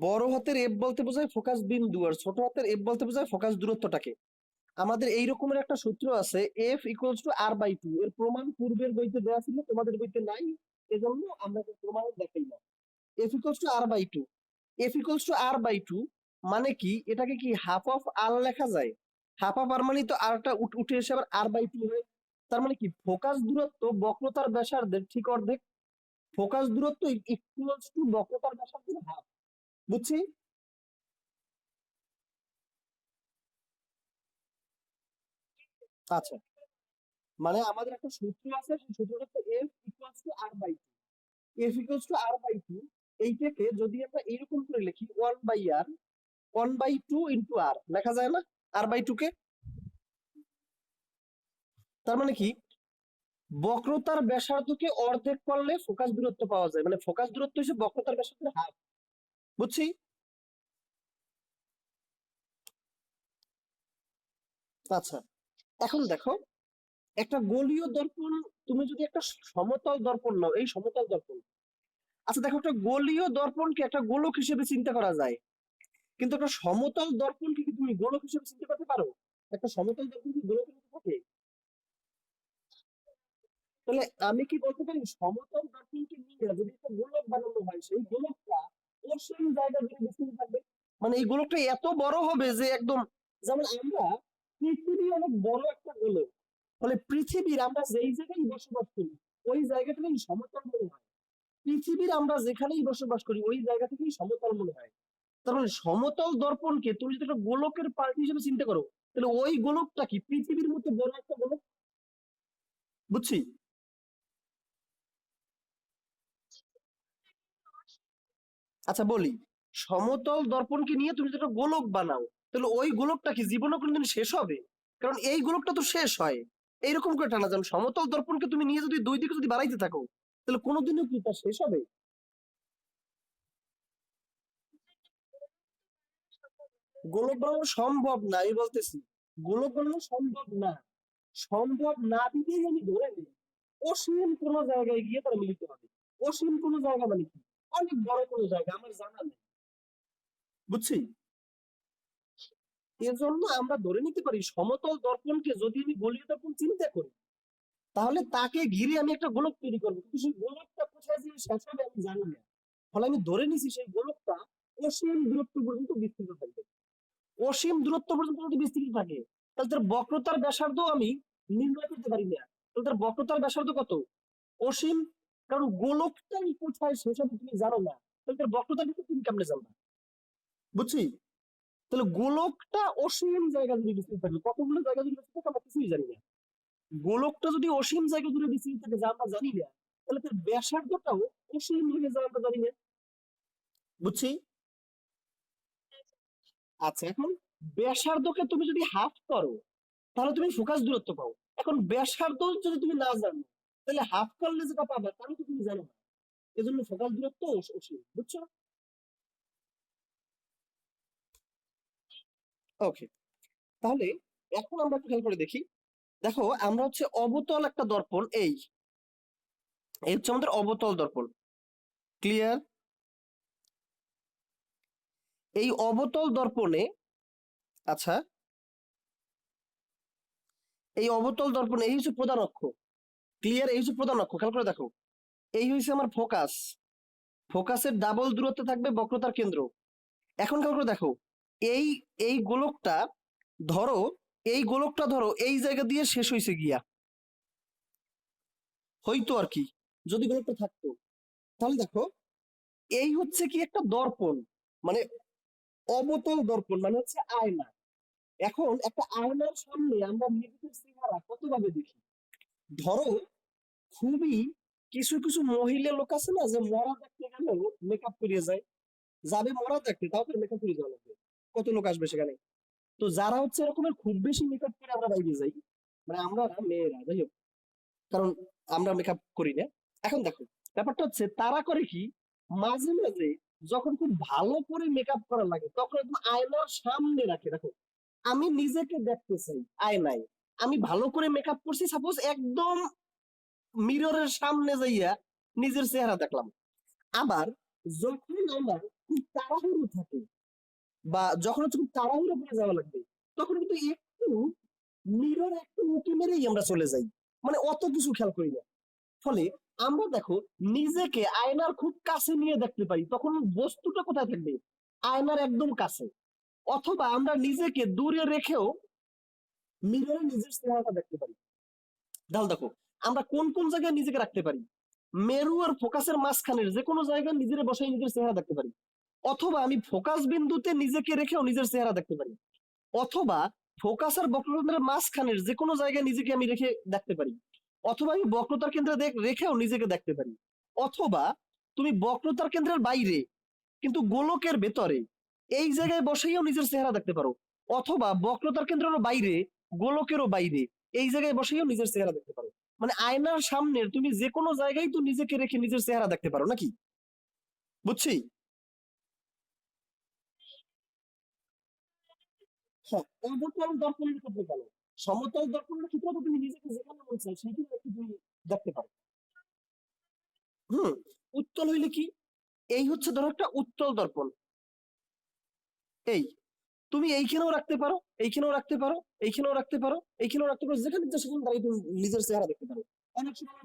বড় হাতের এফ বলতে বোঝায় ফোকাস বিন্দু, আর ছোট হাতের এফ বলতে বোঝায় ফোকাস দূরত্বটাকে। আমাদের এই রকমের একটা সূত্র আছে, F equals to R by two. এর প্রমাণ পূর্বের বইতে দেওয়া ছিল, তোমাদের বইতে নাই, এজন্য আমরা প্রমাণ দেখাই না। F equals to R by two. F equals to R by two মানে কি? এটাকে কি হাফ অফ আর লেখা যায়? হাফ অফ আর মানে তো আরটা উঠে এসে আবার আর বাই টু হয়। তার মানে কি ফোকাস দূরত্ব বক্রতার ব্যাসার্ধের ঠিক অর্ধেক। ফোকাস দূরত্ব ইকুয়ালস টু বক্রতার ব্যাসার্ধের হাফ। বুঝছি? আচ্ছা, মানে আমাদের একটা সূত্র আছে, সেই সূত্রটা হচ্ছে F equals to R by two. F equals to R by two, এইটাকে যদি আমরা এইরকম করে লিখি, one by R, one by two into R লেখা যায় না? আর বাই টু কে। তার মানে কি বক্রতার ব্যাসার্ধকে অর্ধেক করলে ফোকাস দূরত্ব পাওয়া যায়, মানে ফোকাস দূরত্ব হিসেবে বক্রতার ব্যাসার্ধের হাফ। বুঝছি? আচ্ছা, এখন দেখো, একটা গোলীয় দর্পণ, তুমি যদি একটা সমতল দর্পণ নাও, এই সমতল দর্পণ, আচ্ছা দেখো, একটা গোলীয় দর্পণকে একটা গোলক হিসেবে চিন্তা করা যায়, কিন্তু একটা সমতল দর্পণকে কি তুমি গোলক হিসেবে চিন্তা করতে পারো? একটা সমতল দর্পণ কি গোলকের মধ্যে থাকে? তাহলে আমি কি বলতে পারি, সমতল দর্পণকে নিয়ে যদি একটা গোলক বানানো হয়, সেই গোলকটা অসীম জায়গা জুড়ে বিস্তৃত থাকবে। মানে এই গোলকটা এত বড় হবে যে একদম, যেমন আমরা, পৃথিবী অনেক বড় একটা গোলক, ফলে পৃথিবীর আমরা যেই জায়গায় বসবাস করি ওই জায়গাটাকেই সমতল মনে হয়। পৃথিবীর আমরা যেখানেই বসবাস করি ওই জায়গা থেকেই সমতল মনে হয়। তার মানে সমতল দর্পণকে তুমি যদি একটা গোলকের পার্টি হিসেবে চিন্তা করো, তাহলে ওই গোলকটা কি পৃথিবীর মতো বড় একটা গোলক। বুঝছি? আচ্ছা বলি, সমতল দর্পণকে নিয়ে তুমি যদি একটা গোলক বানাও, তাহলে ওই গোলকটা কি জীবনে কোনোদিন শেষ হবে? কারণ এই গোলকটা তো শেষ হয়। এইরকম করে টানা যান, সমতল দর্পণকে তুমি নিয়ে যদি দুই দিকে যদি বাড়াইতে থাকো, তাহলে কোনোদিনও কি তা শেষ হবে? গোলক বানানো সম্ভব না, আমি বলতেছি গোলক বানানো সম্ভব না। সম্ভব না দিতেই আমি ধরে নিই অসীম কোন জায়গায় গিয়ে তারা মিলিত হবে। অসীম কোন জায়গা মানে কি? অনেক বড় কোন জায়গা আমার জানা নেই। বুঝছি? এজন্য আমরা ধরে নিতে পারি সমতল দর্পণকে যদি আমি গোলীয় দর্পণ চিন্তা করি, তাহলে তাকে ঘিরে আমি একটা গোলক তৈরি করবো, কিন্তু সেই গোলকটা কোথায় যে শেষ হবে আমি জানি না। ফলে আমি ধরে নিছি সেই গোলকটা অসীম দূরত্ব পর্যন্ত বিস্তৃত থাকবে। অসীম দূরত্ব পর্যন্ত যদি বিস্তৃত থাকে, তাহলে তার বক্রতার ব্যাসার্ধ আমি নির্ণয় করতে পারি না। তাহলে তার বক্রতার ব্যাসার্ধ কত? অসীম। কারণ গোলকটাই কোথায় শেষ হবে তুমি জানো না, তাহলে তার বক্রতা কিন্তু তুমি কেমনে জানবা? বুঝছি? তাহলে গোলকটা অসীম জায়গা জুড়ে বিস্তৃত থাকবে, কতগুলো জায়গা জুড়ে বিস্তৃত থাকে আমরা কিছুই জানি না। গোলকটা যদি অসীম জায়গা জুড়ে বিস্তৃত থাকে যা আমরা জানি না, তাহলে তার ব্যাসার্ধটাও অসীম হয়ে যায় আমরা জানি না। বুঝছি? আচ্ছা, এখন ব্যাসার্ধকে তুমি যদি হাফ করো, তাহলে তুমি ফোকাস দূরত্ব পাও। এখন ব্যাসার্ধ যদি তুমি না জানো, তাহলে হাফ করলে যেটা পাবা তাহলে তো তুমি জানো না। এজন্য ফোকাস দূরত্ব অসীম। বুঝছো? ওকে, তাহলে এখন আমরা একটু খেয়াল করে দেখি। দেখো, আমরা হচ্ছে অবতল একটা দর্পণ, এই এই হচ্ছে আমাদের অবতল দর্পণ। ক্লিয়ার? এই অবতল দর্পণে, আচ্ছা, এই অবতল দর্পণে এই হচ্ছে প্রধান অক্ষ। ক্লিয়ার? এই হচ্ছে প্রধান অক্ষ, খেয়াল করে দেখো। এই হচ্ছে আমার ফোকাস। ফোকাসের ডাবল দূরত্বে থাকবে বক্রতার কেন্দ্র। এখন খেয়াল করে দেখো, এই এই গোলকটা ধরো, এই গোলকটা ধরো এই জায়গা দিয়ে শেষ হয়েছে গিয়া, হয়তো আর কি, যদি গোলকটা থাকতো। তাহলে দেখো, এই হচ্ছে কি একটা দর্পণ, মানে অবতল দর্পণ মানে হচ্ছে আয়না। এখন একটা আয়নার সামনে আমরা নিজেদের চেহারা কতভাবে দেখি? ধরো, খুবই কিছু কিছু মহিলা লোক আছে না, যে মরা দেখতে গেলেও মেকআপ করিয়ে যায়। যাবে মরা দেখতে, তাও তো মেকআপ করিয়ে যাওয়া লাগবে। কত লোক আসবে সেখানে? তো যারা হচ্ছে এরকমের খুব বেশি মেকআপ করে আমরা বাইরে যাই, মানে আমরা না, মেয়েরা, যাই হোক, কারণ আমরা মেকআপ করি না। এখন দেখো, ব্যাপারটা হচ্ছে তারা করে কি, মাঝে মাঝে যখন খুব ভালো করে মেকআপ করা লাগে তখন একদম আয়নার সামনে রাখে। দেখো, আমি নিজেকে দেখতে চাই আয়নায়, আমি ভালো করে মেকআপ করছি, সাপোজ একদম মিররের সামনে যাইয়া নিজের চেহারা দেখলাম। আবার যখন আমার খুব তাড়াহুড়ো থাকে বা যখন হচ্ছে খুব তাড়াহুড়ো করে যাওয়া লাগবে, তখন কিন্তু একটু মিরর একটু উঁকি মেরেই আমরা চলে যাই, মানে অত কিছু খেয়াল করি না। ফলে আমরা দেখো নিজেকে আয়নার খুব কাছে নিয়ে দেখতে পারি, তখন বস্তুটা কোথায় থাকবে? আয়নার একদম কাছে। অথবা আমরা নিজেকে দূরে রেখেও মিররে নিজের চেহারাটা দেখতে পারি। তাহলে দেখো আমরা কোন কোন জায়গায় নিজেকে রাখতে পারি? মেরু আর ফোকাসের মাঝখানের যে কোনো জায়গায় নিজের বসাই নিজের চেহারা দেখতে পারি। অথবা আমি ফোকাস বিন্দুতে নিজেকে রেখেও নিজের চেহারা দেখতে পারি। অথবা ফোকাস আর বক্ররেখার মাঝখানের যে কোনো জায়গায় নিজেকে আমি রেখে দেখতে পারি। অথবা আমি বক্রতার কেন্দ্রে রেখেও নিজেকে দেখতে পারি। অথবা তুমি বক্রতার কেন্দ্রের বাইরে কিন্তু গোলকের ভেতরে এই জায়গায় বসেও নিজের চেহারা দেখতে পারো। অথবা বক্রতার কেন্দ্রেরও বাইরে, গোলকেরও বাইরে এই জায়গায় বসেও নিজের চেহারা দেখতে পারো। মানে আয়নার সামনের তুমি যে কোনো জায়গায় তো নিজেকে রেখে নিজের চেহারা দেখতে পারো নাকি? বুঝছি? হ্যাঁ, অবতল দর্পণের ক্ষেত্রে কেন? সমতল দর্পণের ক্ষেত্রে তো তুমি নিজেকে যেখানে মন চায় সেখানে একটু তুমি দেখতে পারো। হুম। উত্তল হইলে কি? এই হচ্ছে ধরো একটা উত্তল দর্পণ। এই তুমি এইখানেও রাখতে পারো, এইখানেও রাখতে পারো, এইখানেও রাখতে পারো, এইখানেও রাখতে পারো, যেখানে ইচ্ছা সেখানে দাঁড়িয়ে তুমি নিজের চেহারা দেখতে পারো। অনেক সময়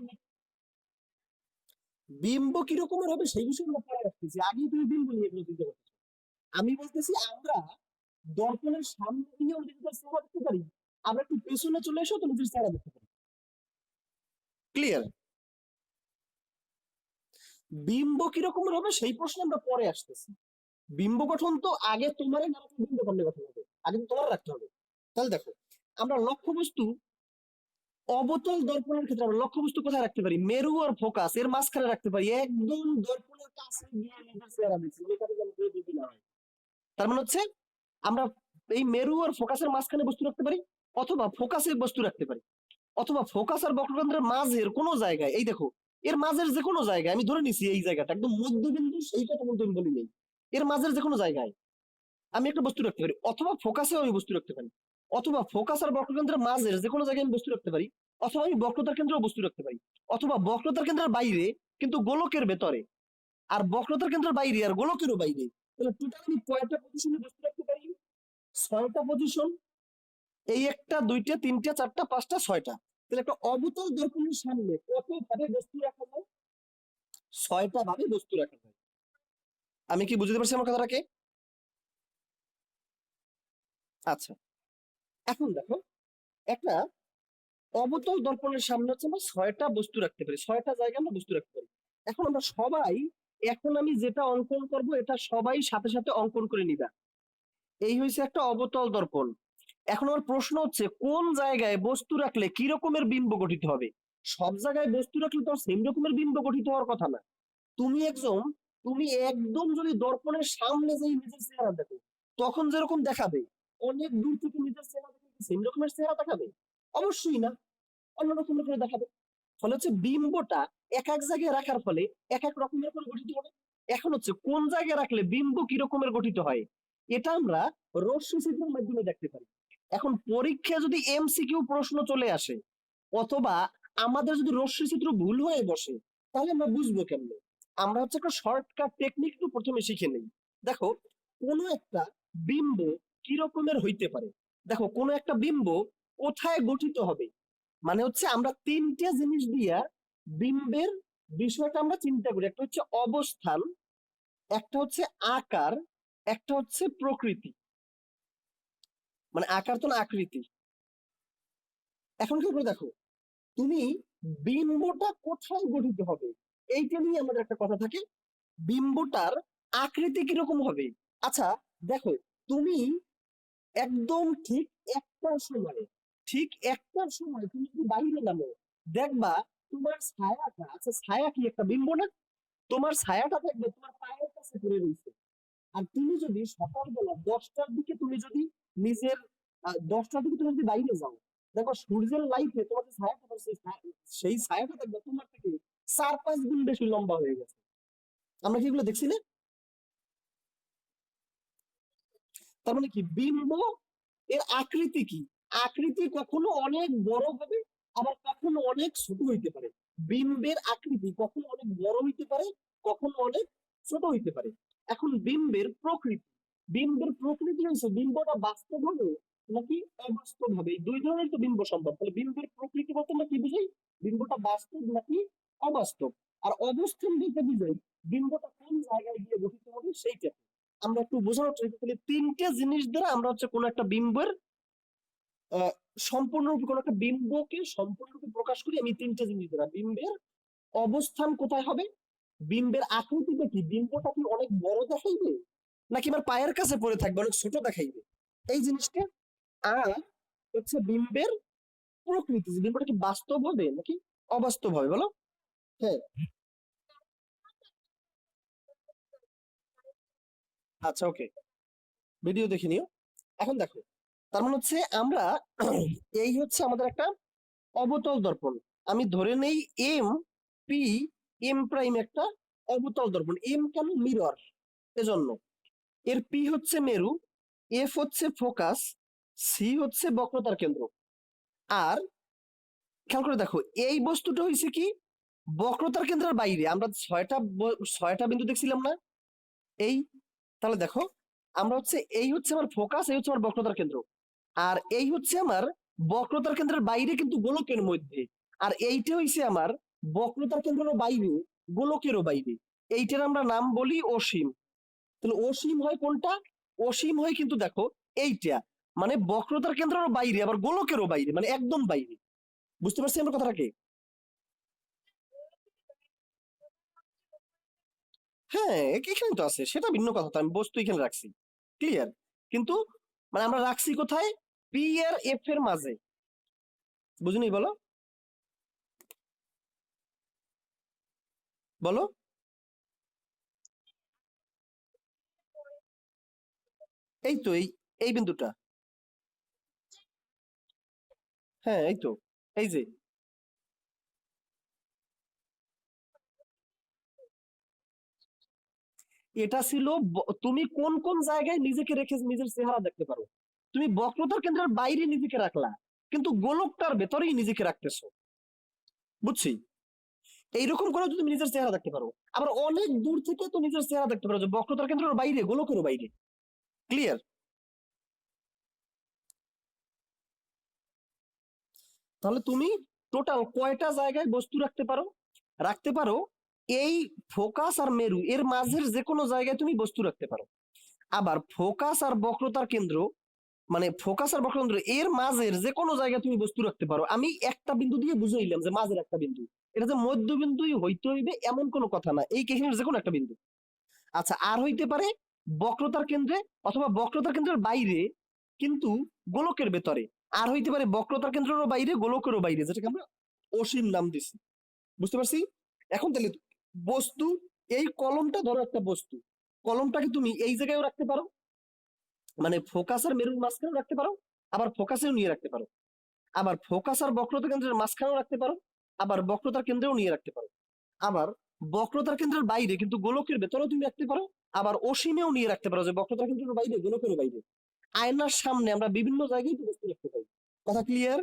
বিম্ব কিরকমের হবে সেই বিষয়ে আমরা পরে রাখতেছি, আগেই তুমি বিম্ব নিয়ে এগুলো চিন্তা করতেছো। আমি বলতেছি আমরা দর্পণের সামনে দিয়েও নিজেদের চেহারা দেখতে পারি, আমরা একটু পেছনে চলে এসেও তো নিজের চেহারা দেখতে পারি। ক্লিয়ার? বিম্ব কিরকমের হবে সেই প্রশ্নে আমরা পরে আসতেছি। বিম্ব গঠন তো আগে তোমার বিম্ব গঠন হবে, আগে তো তোমার রাখতে হবে। তাহলে দেখো আমরা লক্ষ্যবস্তু অবতল দর্পণের ক্ষেত্রে আমরা লক্ষ্যবস্তু কোথায় রাখতে পারি? মেরু আর ফোকাস এর মাঝখানে রাখতে পারি, একদম দর্পণের কাছে গিয়ে নিজের চেহারা দেখছি, যেখানে যেন কেউ যদি না হয়। তার মানে হচ্ছে আমরা এই মেরু আর ফোকাসের মাঝখানে বস্তু রাখতে পারি, অথবা ফোকাসে বস্তু রাখতে পারি, অথবা ফোকাস আর বক্রকেন্দ্রের মাঝের কোনো জায়গায়, এই দেখো এর মাঝের যে কোনো জায়গায়, আমি ধরে নিছি এই জায়গাটা একদম মধ্যবিন্দু, সেইটা তো কিন্তু আমি বলি নেই, এর মাঝের যে কোনো জায়গায় আমি একটা বস্তু রাখতে পারি, অথবা ফোকাসেও আমি বস্তু রাখতে পারি, অথবা ফোকাস আর বক্রকেন্দ্রের মাঝের যে কোনো জায়গায় আমি বস্তু রাখতে পারি, অথবা আমি বক্রতার কেন্দ্রেও বস্তু রাখতে পারি, অথবা বক্রতার কেন্দ্রের বাইরে কিন্তু গোলকের ভেতরে, আর বক্রতার কেন্দ্রের বাইরে আর গোলকেরও বাইরে। তাহলে টোটাল আমি কয়টা পজিশনে বস্তু রাখতে পারি? 6টা পজিশন। এই একটা, দুইটা, তিনটা, চারটা, পাঁচটা, 6টা। তাহলে একটা অবতল দর্পণের সামনে কত ভাবে বস্তু রাখা যায়? 6টা ভাবে বস্তু রাখা যায়। আমি কি বুঝতে পারছি আমার কথাটাকে? আচ্ছা, এখন দেখো একটা অবতল দর্পণের সামনে হচ্ছে আমরা 6টা বস্তু রাখতে পারি, 6টা জায়গায় আমরা বস্তু রাখতে পারি। এখন আমরা সবাই, এখন আমি যেটা অঙ্কন করব এটা সবাই সাথে সাথে অঙ্কন করে নিবা। এই হয়েছে একটা অবতল দর্পণ। এখন আমার প্রশ্ন হচ্ছে কোন জায়গায় বস্তু রাখলে কি রকমের বিম্ব গঠিত হবে? সব জায়গায় বস্তু রাখলে তো সেম রকমের বিম্ব গঠিত হওয়ার কথা না। তুমি একজন, তুমি একদম যদি দর্পণের সামনে যেই নিজের চেহারা দেখো, তখন যেরকম দেখাবে, অনেক দূর থেকে নিজের চেহারা দেখে সেম রকমের চেহারা দেখাবে? অবশ্যই না, অন্যরকম করে দেখাবে। ফলে হচ্ছে বিম্বটা এক এক জায়গায় রাখার ফলে এক এক রকমের করে গঠিত হবে। এখন হচ্ছে কোন জায়গায় রাখলে বিম্ব কি রকমের গঠিত হয়, এটা আমরা রশ্মি চিত্রের মাধ্যমে দেখতে পারি। এখন পরীক্ষায় যদি এমসিকিউ প্রশ্ন চলে আসে, অথবা আমাদের যদি রশ্মি চিত্র ভুল হয়ে বসে, তাহলে আমরা বুঝবো কেমনে? আমরা হচ্ছে একটা শর্টকাট টেকনিক একটু প্রথমে শিখে নেই। দেখো কোনো একটা বিম্ব কি রকমের হইতে পারে। দেখো কোনো একটা বিম্ব কোথায় গঠিত হবে, মানে হচ্ছে আমরা তিনটে জিনিস দিয়া বিম্বের বিষয়টা আমরা চিন্তা করি। একটা হচ্ছে অবস্থান, একটা হচ্ছে আকার, একটা হচ্ছে প্রকৃতি। মানে আকার তো না, আকৃতি। এখন কি করে দেখো তুমি বিম্বটা কোথায় গঠিত হবে এইটা নিয়ে আমাদের একটা কথা থাকে, বিম্বটার আকৃতি কিরকম হবে। আচ্ছা দেখো তুমি একদম ঠিক একটার সময় তুমি যদি বাইরে নামো, দেখবা তোমার ছায়াটা, আচ্ছা ছায়া কি একটা বিম্ব না? তোমার ছায়াটা দেখবে তোমার পায়ের কাছে পড়ে রয়েছে। আর তুমি যদি সকালবেলা 10টার দিকে তুমি যদি নিজের 10টার দিকে তুমি যদি বাইরে যাও, দেখো সূর্যের লাইটে তোমার যে ছায়াটা পড়ছে, সেই ছায়াটা দেখবে তোমার থেকে 4-5 গুণ বেশি লম্বা হয়ে গেছে। আমরা কি এগুলো দেখছি না? তার মানে কি বিম্ব এর আকৃতি কি? আকৃতি কখনো অনেক বড় হবে, আবার কখনো অনেক ছোট হইতে পারে। বিম্বের আকৃতি কখনো অনেক বড় হইতে পারে, কখনো অনেক ছোট হইতে পারে। এখন বিম্বের প্রকৃতি। বিম্বের প্রকৃতি হচ্ছে বিম্বটা বাস্তব হবে নাকি অবাস্তব হবে, এই দুই ধরনের তো বিম্ব সম্ভব। তাহলে বিম্বের প্রকৃতি বলতে আমরা কি বুঝাই? বিম্বটা বাস্তব নাকি অবাস্তব। আর অবস্থান বলতে বুঝাই বিম্বটা কোন জায়গায় গিয়ে গঠিত হবে সেইটা। আমরা একটু বোঝানোর চেষ্টা করি, তিনটে জিনিস দ্বারা আমরা হচ্ছে কোন একটা বিম্বের সম্পূর্ণরূপে কোন একটা বিম্বকে সম্পূর্ণরূপে প্রকাশ করি আমি তিনটে জিনিস দ্বারা। বিম্বের অবস্থান কোথায় হবে, বিম্বের আকৃতিটা কি, বিম্বটা কি অনেক বড় দেখাইবে নাকি আমার পায়ের কাছে পড়ে থাকবে অনেক ছোট দেখাইবে, এই জিনিসটা। আর হচ্ছে বিম্বের প্রকৃতি, বিম্বটা কি বাস্তব হবে নাকি অবাস্তব হবে, বলো। হ্যাঁ, আচ্ছা ওকে, ভিডিও দেখে নিও। এখন দেখো, তার মানে হচ্ছে আমরা এই হচ্ছে আমাদের একটা অবতল দর্পণ। আমি ধরে নেই এম পি এম প্রাইম একটা অবতল দর্পণ। এম কেন? মিরর, এজন্য। এর পি হচ্ছে মেরু, এফ হচ্ছে ফোকাস, সি হচ্ছে বক্রতার কেন্দ্র। আর খেয়াল করে দেখো, এই বস্তুটা হয়েছে কি বক্রতার কেন্দ্রের বাইরে। আমরা ছয়টা বিন্দু দেখছিলাম না, এই। তাহলে দেখো, আমরা হচ্ছে এই হচ্ছে আমার ফোকাস, এই হচ্ছে আমার বক্রতার কেন্দ্র, আর এই হচ্ছে আমার বক্রতার কেন্দ্রের বাইরে কিন্তু গোলকের মধ্যে। আর এইটা হইছে আমার বক্রতার কেন্দ্রের বাইরে গোলকেরও বাইরে। এইটার আমরা নাম বলি অসীম। তাহলে অসীম হয় কোনটা? অসীম হয় কিন্তু দেখো এইটা, মানে বক্রতার কেন্দ্রের বাইরে আবার গোলকেরও বাইরে, মানে একদম বাইরে। বুঝতে পারছি আমরা কথাটাকে? হ্যাঁ, এখানে তো আছে, সেটা ভিন্ন কথা, তো আমি বস্তু এখানে রাখছি, ক্লিয়ার। কিন্তু মানে আমরা রাখছি কোথায়? পি আর এফ এর মাঝে। বুঝুনি, বলো বলো। এই তো এই এই বিন্দুটা। হ্যাঁ, এই তো, এই যে এটা ছিল তুমি কোন কোন জায়গায় নিজেকে রেখে নিজের চেহারা দেখতে পারো। তুমি বক্রতার কেন্দ্রের বাইরে নিজেকে রাখলা, কিন্তু গোলকটার ভেতরেই নিজেকে রাখতেছো। বুঝছি। এইরকম করে তুমি নিজের চেহারা দেখতে পারো। আবার অনেক দূর থেকে তো নিজের চেহারা দেখতে পারো, যে বক্রতার কেন্দ্রের বাইরে গোলকেরও বাইরে। ক্লিয়ার? তাহলে তুমি টোটাল কয়টা জায়গায় বস্তু রাখতে পারো? রাখতে পারো এই ফোকাস আর মেরু এর মাঝের যে কোনো জায়গায় তুমি বস্তু রাখতে পারো। আবার ফোকাস আর বক্রতার কেন্দ্র, মানে ফোকাস আর বক্রকেন্দ্র এর মাঝের যে কোনো জায়গায় তুমি বস্তু রাখতে পারো। আমি একটা বিন্দু দিয়ে বুঝাইলাম যে মাঝের একটা বিন্দু, এটা যে মধ্যবিন্দুই হইতে হইবে এমন কোনো কথা না, এই কেসের যে কোনো একটা বিন্দু। আচ্ছা, আর হইতে পারে বক্রতার কেন্দ্রে অথবা বক্রতার কেন্দ্রের বাইরে কিন্তু গোলকের ভেতরে। আর হইতে পারে বক্রতার কেন্দ্রেরও বাইরে গোলকেরও বাইরে, যেটাকে আমরা অসীম নাম দিছি। বুঝতে পারছি? এখন তাহলে বস্তু, এই কলমটা ধরো একটা বস্তু, কলমটাকে তুমি এই জায়গায়ও রাখতে পারো, মানে ফোকাস আর মেরুর মাঝখানেও রাখতে পারো, আবার ফোকাসেও নিয়ে রাখতে পারো, আবার ফোকাস আর বক্রতা কেন্দ্রের মাঝখানেও রাখতে পারো, আবার বক্রতার কেন্দ্রেও নিয়ে রাখতে পারো, আবার বক্রতার কেন্দ্রের বাইরে কিন্তু গোলকের ভেতরেও তুমি রাখতে পারো, আবার অসীমেও নিয়ে রাখতে পারো, যে বক্রতার কেন্দ্রের বাইরে গোলকের বাইরে। আয়নার সামনে আমরা বিভিন্ন জায়গায় তো বস্তু রাখতে পারি। কথা ক্লিয়ার?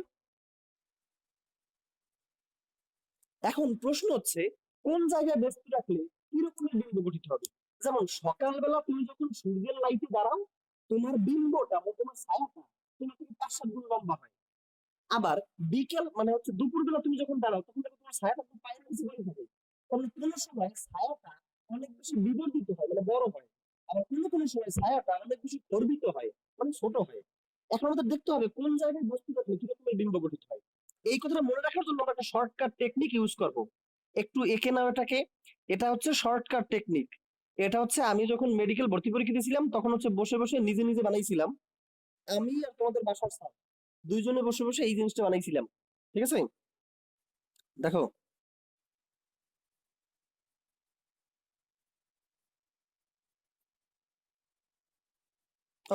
এখন প্রশ্ন হচ্ছে কোন জায়গায় বস্তু রাখলে কি রকমের বিম্ব গঠিত হবে। যেমন সকালবেলা তুমি যখন সূর্যের লাইটে দাঁড়াও, তোমার বিম্বটা বা তোমার ছায়াটা তোমার থেকে 5-7 গুণ লম্বা হয়। আবার বিকেল মানে হচ্ছে দুপুরবেলা তুমি যখন দাঁড়াও, তখন দেখো তোমার ছায়াটা তোমার পায়ের নিচে পড়ে থাকে। কারণ কোনো সময় ছায়াটা অনেক বেশি বিবর্ধিত হয়, মানে বড় হয়। আবার কোনো কোনো সময় ছায়াটা অনেক বেশি গর্বিত হয়, মানে ছোট হয়। এখন আমাদের দেখতে হবে কোন জায়গায় বস্তু রাখলে কি রকমের বিম্ব গঠিত হয়। এই কথাটা মনে রাখার জন্য আমরা একটা শর্টকাট টেকনিক ইউজ করব। একটু এঁকে নাও এটাকে। এটা হচ্ছে শর্টকাট টেকনিক। এটা হচ্ছে আমি যখন মেডিকেল ভর্তি পরীক্ষা দিয়েছিলাম তখন হচ্ছে বসে বসে নিজে নিজে বানাইছিলাম। আমি আর তোমাদের বাসার স্যার দুইজনে বসে বসে এই জিনিসটা বানাইছিলাম। ঠিক আছে, দেখো।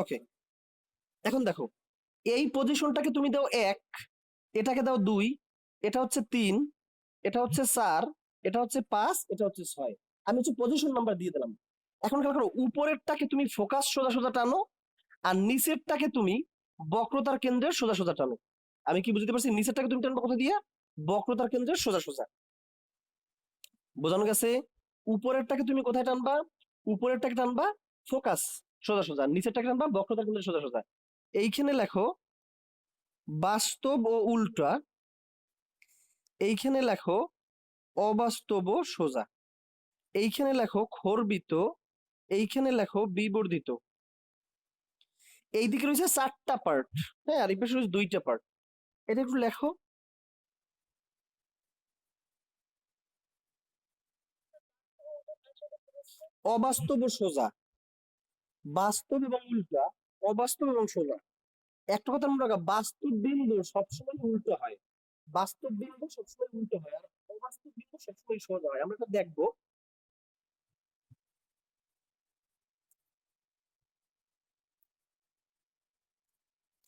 ওকে, এখন দেখো, এই পজিশনটাকে তুমি দাও 1, এটাকে দাও 2, এটা হচ্ছে 3, এটা হচ্ছে 4, এটা হচ্ছে 5, এটা হচ্ছে 6। আমি হচ্ছে পজিশন নাম্বার দিয়ে দিলাম। এখন খেয়াল করো, উপরেরটাকে তুমি ফোকাস সোজা সোজা টানো, আর নিচেরটাকে তুমি বক্রতার কেন্দ্রের সোজা সোজা টানো। আমি কি বুঝতে পারছি? নিচেরটাকে তুমি টানবা কোথা দিয়ে? বক্রতার কেন্দ্রের সোজা সোজা। বোঝানো গেছে? উপরেরটাকে তুমি কোথায় টানবা? উপরেরটাকে টানবা ফোকাস সোজা সোজা, নিচেরটা কিংবা বক্রতার কেন্দ্রে সোজা সোজা। এইখানে লেখো বাস্তব ও উল্টা, এইখানে লেখো অবাস্তব ও সোজা, এইখানে লেখো খর্বিত, এইখানে লেখো বিবর্ধিত। এইদিকে রয়েছে 4টা পার্ট, হ্যাঁ, আর এই পাশে রয়েছে 2টা পার্ট। এটা একটু লেখো। অবাস্তব ও সোজা, বাস্তব এবং উল্টা, অবাস্তব এবং সোজা। একটা কথা মনে রাখা, বাস্তব বিন্দু সবসময় উল্টো হয়, বাস্তব বিন্দু সবসময় উল্টো হয়, আর অবাস্তব বিন্দু সবসময় সোজা হয়। আমরা এটা দেখবো।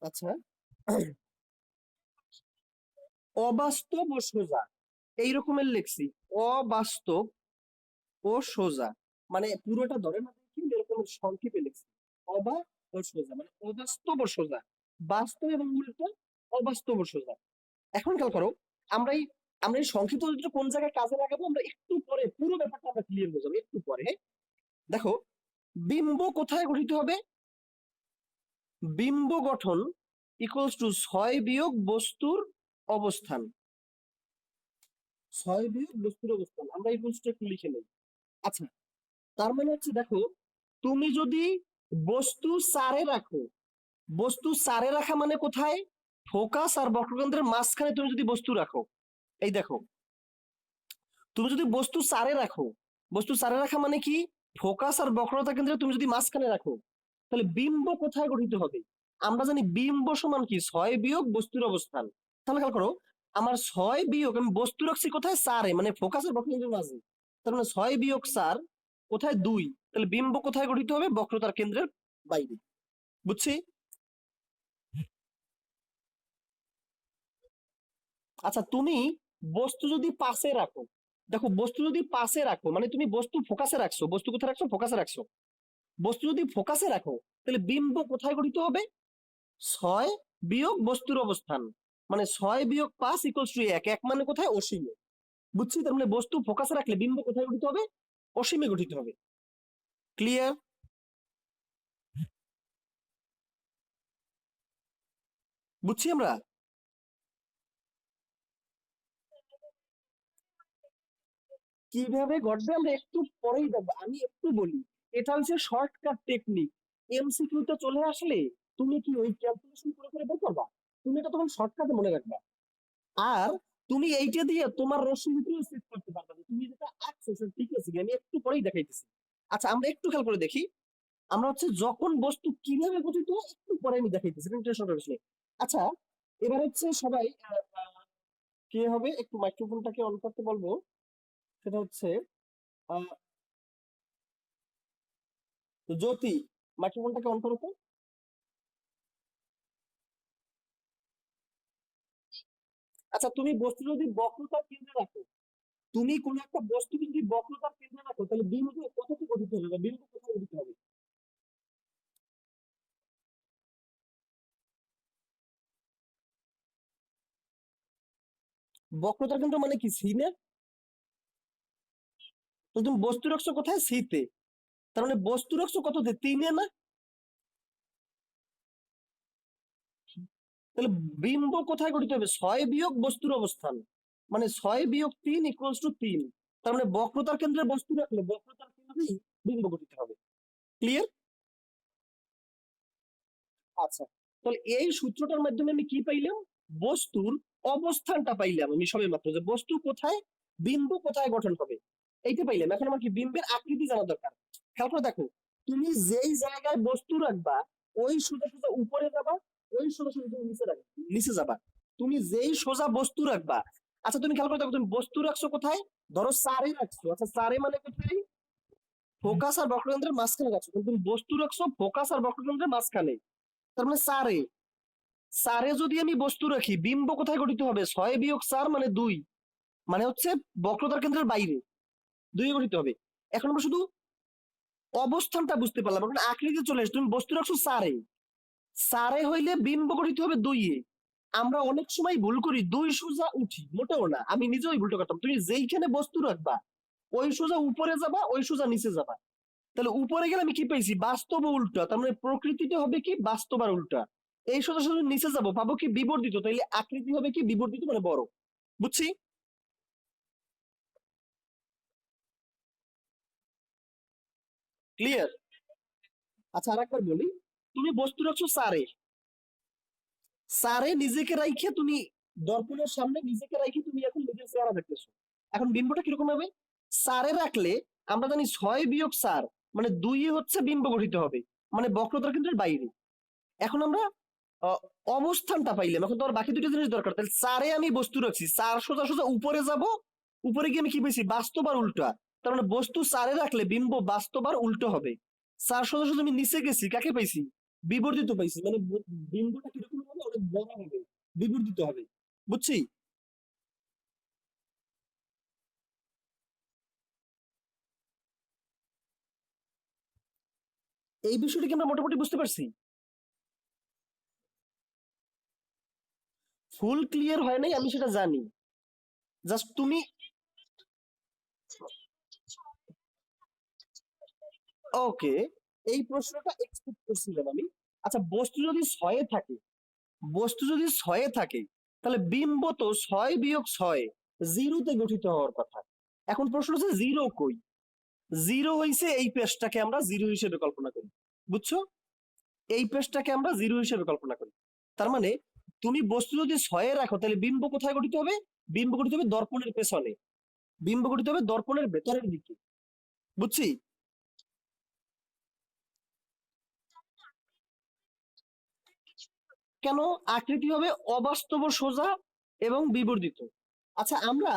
আচ্ছা, অবাস্তব ও সোজা এই রকমের লিখছি, অবাস্তব ও সোজা, মানে পুরোটা ধরে না, কিন্তু এরকম সংক্ষেপে লিখছি, অবা ও সোজা, মানে অবাস্তব ও সোজা, বাস্তব এবং উল্টো, অবাস্তব ও সোজা। এখন খেয়াল করো, আমরা এই আমরা এই সংক্ষিপ্ত সূত্র কোন জায়গায় কাজে লাগাবো আমরা একটু পরে, পুরো ব্যাপারটা আমরা ক্লিয়ার হয়ে যাবো একটু পরে। দেখো, বিম্ব কোথায় গঠিত হবে? বিম্ব গঠন ইকুয়ালস টু 6 বিয়োগ বস্তুর অবস্থান, 6 বিয়োগ বস্তুর অবস্থান। আমরা এই ইকুয়ালসটা একটু লিখে নেই। আচ্ছা, তার মানে হচ্ছে দেখো, তুমি যদি বস্তু সারে রাখো, বস্তু সারে রাখা মানে কোথায়? ফোকাস আর বক্রকেন্দ্রের মাঝখানে তুমি যদি বস্তু রাখো, এই দেখো, তুমি যদি বস্তু সারে রাখো, বস্তু সারে রাখা মানে কি? ফোকাস আর বক্রতা কেন্দ্রে তুমি যদি মাঝখানে রাখো, তাহলে বিম্ব কোথায় গঠিত হবে? আমরা জানি বিম্ব সমান কি? 6 বিয়োগ বস্তুর অবস্থান। তাহলে খেয়াল করো, আমার 6 বিয়োগ, আমি বস্তু রাখছি কোথায়? সারে, মানে ফোকাস আর বক্রকেন্দ্রের মাঝে। তার মানে 6 বিয়োগ 4 কোথায়? 2। তাহলে বিম্ব কোথায় গঠিত হবে? বক্রতার কেন্দ্রের বাইরে। বুঝছি? আচ্ছা, তুমি বস্তু যদি পাশে রাখো, দেখো বস্তু যদি পাশে রাখো মানে তুমি বস্তু ফোকাসে রাখছো, বস্তু কোথায় রাখছো? ফোকাসে রাখছো। বস্তু যদি ফোকাসে রাখো, তাহলে বিম্ব কোথায় গঠিত হবে? 6 বিয়োগ বস্তুর অবস্থান, মানে 6 বিয়োগ 5 ইকুয়ালস টু 1। 1 মানে কোথায়? অসীমে। বুঝছি? তার মানে বস্তু ফোকাসে রাখলে বিম্ব কোথায় গঠিত হবে? অসীমে গঠিত হবে। ক্লিয়ার? বুঝছি আমরা? কিভাবে ঘটবে আমরা একটু পরেই দেখবো, আমি একটু বলি। এটা হচ্ছে শর্টকাট টেকনিক। এমসিকিউ তে চলে আসলে তুমি কি ওই ক্যালকুলেশন করে করে বের করবা? তুমি এটা তখন শর্টকাটে মনে রাখবা। আর তুমি এইটা দিয়ে তোমার রশ্মি ভিতরেও সেট করতে পারবে যে তুমি যেটা আঁকছো সেটা ঠিক আছে কি। আমি একটু পরেই দেখাইতেছি। আচ্ছা, আমরা একটু খেয়াল করে দেখি। আমরা হচ্ছে যখন বস্তু কিভাবে গঠিত হয় একটু পরে আমি দেখাইতেছি, কোনো টেনশন করিস না। আচ্ছা, এবার হচ্ছে সবাই কে হবে একটু মাইক্রোফোনটাকে অন করতে বলবো। সেটা হচ্ছে আহ, জ্যোতি, মাইক্রোফোনটাকে অন করো তো। আচ্ছা, তুমি বস্তু যদি বক্রতার কেন্দ্রে রাখো, তুমি কোন একটা বস্তু যদি বক্রতার কেন্দ্রে রাখো, তাহলে বিন্দু কতটুকু গঠিত হবে বা বিন্দু কোথায় গঠিত হবে? বক্রতার কেন্দ্র মানে কি? সি না? তো তুমি বস্তু রাখছো কোথায়? সিতে। তার মানে বস্তু রাখছো কততে? 3-এ না? তাহলে বিম্ব কোথায় গঠিত হবে? 6 বিয়োগ বস্তুর অবস্থান, মানে 6 বিয়োগ 3 ইকুয়ালস টু 3। তার মানে বক্রতার কেন্দ্রে বস্তু রাখলে বক্রতার কেন্দ্রেই বিম্ব গঠিত হবে। ক্লিয়ার? আচ্ছা, তাহলে এই সূত্রটার মাধ্যমে আমি কি পাইলাম? বস্তুর অবস্থানটা পাইলাম আমি সবে মাত্র, যে বস্তু কোথায়, বিন্দু কোথায় গঠন হবে, এইটা পাইলাম। এখন আমার কি বিম্বের আকৃতি জানা দরকার। খেয়াল করে দেখো, তুমি যেই জায়গায় বস্তু রাখবা ওই সোজা সোজা উপরে যাবা, ওই সোজা সোজা তুমি নিচে রাখবা, নিচে যাবা। তুমি যেই সোজা বস্তু রাখবা, আচ্ছা তুমি খেয়াল করে দেখো, তুমি বস্তু রাখছো কোথায়? ধরো চারে রাখছো। আচ্ছা, চারে মানে কোথায়? ফোকাস আর বক্রকেন্দ্রের মাঝখানে রাখছো। কিন্তু তুমি বস্তু রাখছো ফোকাস আর বক্রকেন্দ্রের মাঝখানে, তার মানে চারে। চারে যদি আমি বস্তু রাখি, বিম্ব কোথায় গঠিত হবে? 6 বিয়োগ 4 মানে 2, মানে হচ্ছে বক্রতার কেন্দ্রের বাইরে 2 গঠিত হবে। এখন আমরা শুধু অবস্থানটা বুঝতে পারলাম, এখন আকৃতি চলে আসে। তুমি বস্তু রাখছো চারে, চারে হইলে বিম্ব গঠিত হবে 2-এ। আমরা অনেক সময় ভুল করি, 2 সোজা উঠি, মোটেও না, আমি নিজেও ভুলটা করতাম। তুমি যেইখানে বস্তু রাখবা ওই সোজা উপরে যাবা, ওই সোজা নিচে যাবা। তাহলে উপরে গেলে আমি কি পাইছি? বাস্তব ও উল্টা। তার মানে প্রকৃতিটা হবে কি? বাস্তব আর উল্টা। এই সোজাসুজি নিচে যাব, পাবো কি? বিবর্ধিত। তাইলে আকৃতি হবে কি? বিবর্ধিত, মানে বড়। বুঝছি? ক্লিয়ার? আচ্ছা, আর একবার বলি। তুমি বস্তু রাখছো সারে, সারে নিজেকে রাইখে তুমি দর্পণের সামনে নিজেকে রাইখে তুমি এখন নিজের চেহারা দেখতেছো। এখন বিম্বটা কিরকম হবে? সারে রাখলে আমরা জানি 6 - 4 মানে 2 হচ্ছে বিম্ব গঠিত হবে, মানে বক্রতার কেন্দ্রের বাইরে। এখন আমরা আহ, অবস্থানটা পাইলাম। এখন তোমার বাকি দুটো জিনিস দরকার। তাহলে চারে আমি বস্তু রাখছি, চার সোজা সোজা উপরে যাব, উপরে গিয়ে আমি কি পেয়েছি? বাস্তব আর উল্টা। তার মানে বস্তু চারে রাখলে বিম্ব বাস্তব আর উল্টো হবে। চার সোজা সোজা আমি নিচে গেছি, কাকে পাইছি? বিবর্ধিত পাইছি, মানে বিম্বটা কিরকম হবে? অনেক বড় হবে, বিবর্ধিত হবে। বুঝছি? এই বিষয়টিকে আমরা মোটামুটি বুঝতে পারছি। ফুল ক্লিয়ার হয় নাই, আমি সেটা জানি। জাস্ট তুমি ওকে, এই প্রশ্নটা এক্সপেক্ট করছিলাম আমি। আচ্ছা, বস্তু যদি ছয়ে থাকে তাহলে বিম্ব তো 6 - 6 জিরোতে গঠিত হওয়ার কথা। এখন প্রশ্ন হচ্ছে জিরো কই? জিরো হইছে এই পেজটাকে আমরা জিরো হিসেবে কল্পনা করি। বুঝছো? এই পেজটাকে আমরা জিরো হিসেবে কল্পনা করি। তার মানে তুমি বস্তু যদি ছয়ে রাখো তাহলে বিম্ব কোথায় গঠিত হবে? বিম্ব গঠিত হবে দর্পণের পেছনে, বিম্ব গঠিত হবে দর্পণের ভেতরের দিকে। বুঝছি? কেন? আকৃতি হবে অবাস্তব, সোজা এবং বিবর্ধিত। আচ্ছা, আমরা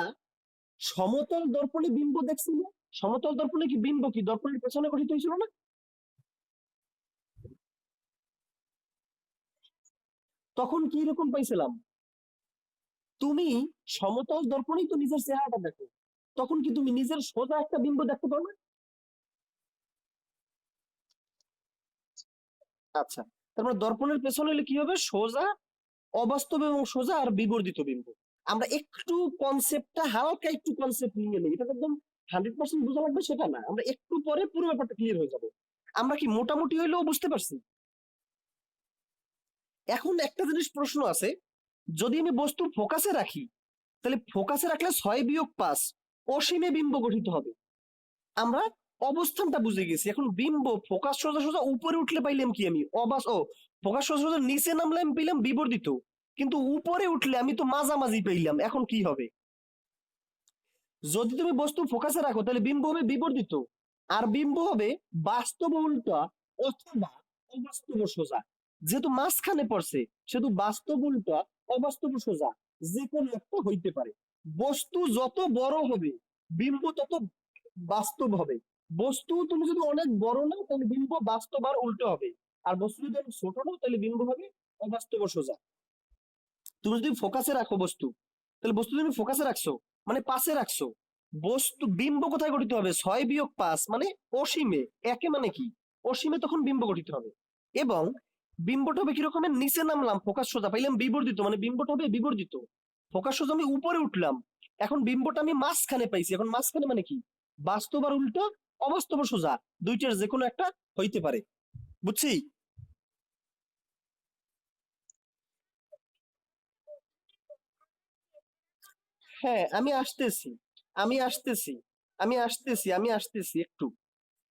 সমতল দর্পণে বিম্ব দেখছি না? সমতল দর্পণে কি বিম্ব কি দর্পণের পেছনে গঠিত হয়েছিল না? তখন কি রকম পাইছিলাম? তুমি সমতল দর্পণেই তো নিজের চেহারাটা দেখো, তখন কি তুমি নিজের সোজা একটা বিম্ব দেখতে পারো না? আচ্ছা, তারপরে দর্পণের পেছনে হলে কি হবে? সোজা, অবাস্তব এবং সোজা আর বিবর্ধিত বিম্ব। আমরা একটু কনসেপ্টটা হালকা একটু কনসেপ্ট নিয়ে নেই, এটা তো একদম 100% বোঝা লাগবে সেটা না, আমরা একটু পরে পুরো ব্যাপারটা ক্লিয়ার হয়ে যাবে। আমরা কি মোটামুটি হইলেও বুঝতে পারছি? এখন একটা জিনিস প্রশ্ন আছে, যদি আমি বস্তু ফোকাসে রাখি তাহলে ফোকাসে রাখলে 6 - 5 অসীমে বিম্ব গঠিত হবে। আমরা অবস্থানটা বুঝে গেছি। এখন বিম্ব ফোকাস সোজা সোজা উপরে উঠলে পাইলাম কি? আমি ফোকাস সোজা সোজা নিচে নামলে আমি পেলাম বিবর্ধিত, কিন্তু উপরে উঠলে আমি তো মাঝামাঝি পেলাম। এখন কি হবে? যদি তুমি বস্তু ফোকাসে রাখো তাহলে বিম্ব হবে বিবর্ধিত, আর বিম্ব হবে বাস্তব উল্টা অথবা অবাস্তব সোজা। যেহেতু মাঝখানে পড়ছে সেহেতু বাস্তব উল্টা, অবাস্তব সোজা যে কোনো একটা হইতে পারে। বস্তু যত বড় হবে বিম্ব তত বাস্তব হবে। বস্তু তুমি যদি অনেক বড় নাও তাহলে বিম্ব বাস্তব আর উল্টো হবে, আর বস্তু যদি অনেক ছোট নাও তাহলে বিম্ব হবে অবাস্তব ও সোজা। তুমি যদি ফোকাসে রাখো বস্তু, তাহলে বস্তু তুমি ফোকাসে রাখছো মানে পাশে রাখছো, বস্তু বিম্ব কোথায় গঠিত হবে? 6 - 5 মানে অসীমে। একে মানে কি? অসীমে, তখন বিম্ব গঠিত হবে। এবং বিম্বটা হবে কিরকমের? নিচে নামলাম, ফোকাস সোজা পাইলাম বিবর্ধিত, মানে বিম্বটা হবে বিবর্ধিত। ফোকাস সোজা আমি উপরে উঠলাম, এখন বিম্বটা আমি মাঝখানে পাইছি। এখন মাঝখানে মানে কি? বাস্তব আর উল্টো, অবাস্তব আর সোজা, দুইটার যে কোনো একটা হইতে পারে। বুঝছি? হ্যাঁ, আমি আসতেছি একটু।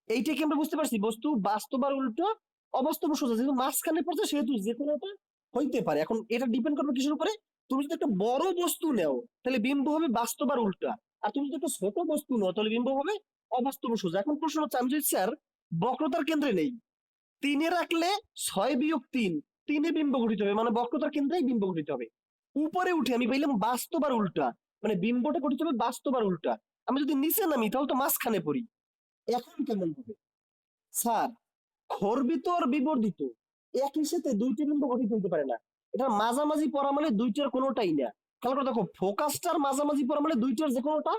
এইটা কি আমরা বুঝতে পারছি? বস্তু বাস্তব আর উল্টো, অবাস্তব আর সোজা, যেহেতু মাঝখানে পড়ছে সেহেতু যে কোনো একটা হইতে পারে। এখন এটা ডিপেন্ড করবে কিসের উপরে? তুমি যদি একটা বড় বস্তু নেও তাহলে বিম্ব হবে বাস্তব আর উল্টা, আর তুমি যদি একটা ছোট বস্তু নাও তাহলে বিম্ব হবে অবাস্তব আর সোজা। এখন প্রশ্ন হচ্ছে, আমি যদি স্যার বক্রতার কেন্দ্রে নেই, তিনে রাখলে 6 - 3 তিনে বিম্ব গঠিত হবে, মানে বক্রতার কেন্দ্রেই বিম্ব গঠিত হবে। উপরে উঠে আমি পাইলাম বাস্তব আর উল্টা, মানে বিম্বটা গঠিত হবে বাস্তব আর উল্টা। আমি যদি নিচে নামি তাহলে তো মাঝখানে পড়ি। এখন কেমন হবে? স্যার, খর্বিত আর বিবর্ধিত একই সাথে দুইটি বিম্ব গঠিত হতে পারে না। এটা মাঝামাঝি পড়া মানে দুইটার কোনোটাই না। খেয়াল করে দেখো, ফোকাসটার মাঝামাঝি পড়া মানে দুইটার যে কোনোটা,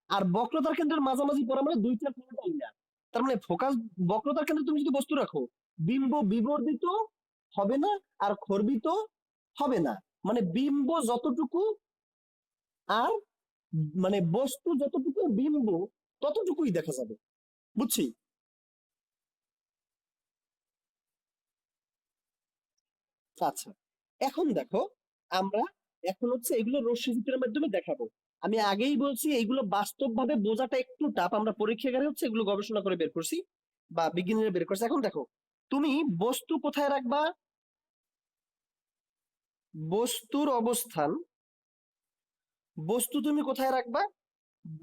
আর বক্রতার কেন্দ্রের মাঝামাঝি পড়া মানে দুইটার কোনোটাই না। তার মানে ফোকাস, বক্রতার কেন্দ্রে তুমি যদি বস্তু রাখো, বিম্ব বিবর্ধিত হবে না আর খর্বিত হবে না, মানে বিম্ব যতটুকু আর মানে বস্তু যতটুকু, বিম্ব ততটুকুই দেখা যাবে। বুঝছি? আচ্ছা, এখন দেখো, আমরা এখন হচ্ছে এগুলো রশ্মি চিত্রের মাধ্যমে দেখাবো। আমি আগেই বলছি এইগুলো বাস্তবভাবে বোঝাটা একটু টাফ, আমরা পরীক্ষাগারে হচ্ছে এগুলো গবেষণা করে বের করছি বা বিজ্ঞানীরা বের করছে। এখন দেখো, তুমি বস্তু কোথায় রাখবা, বস্তুর অবস্থান, বস্তু তুমি কোথায় রাখবা,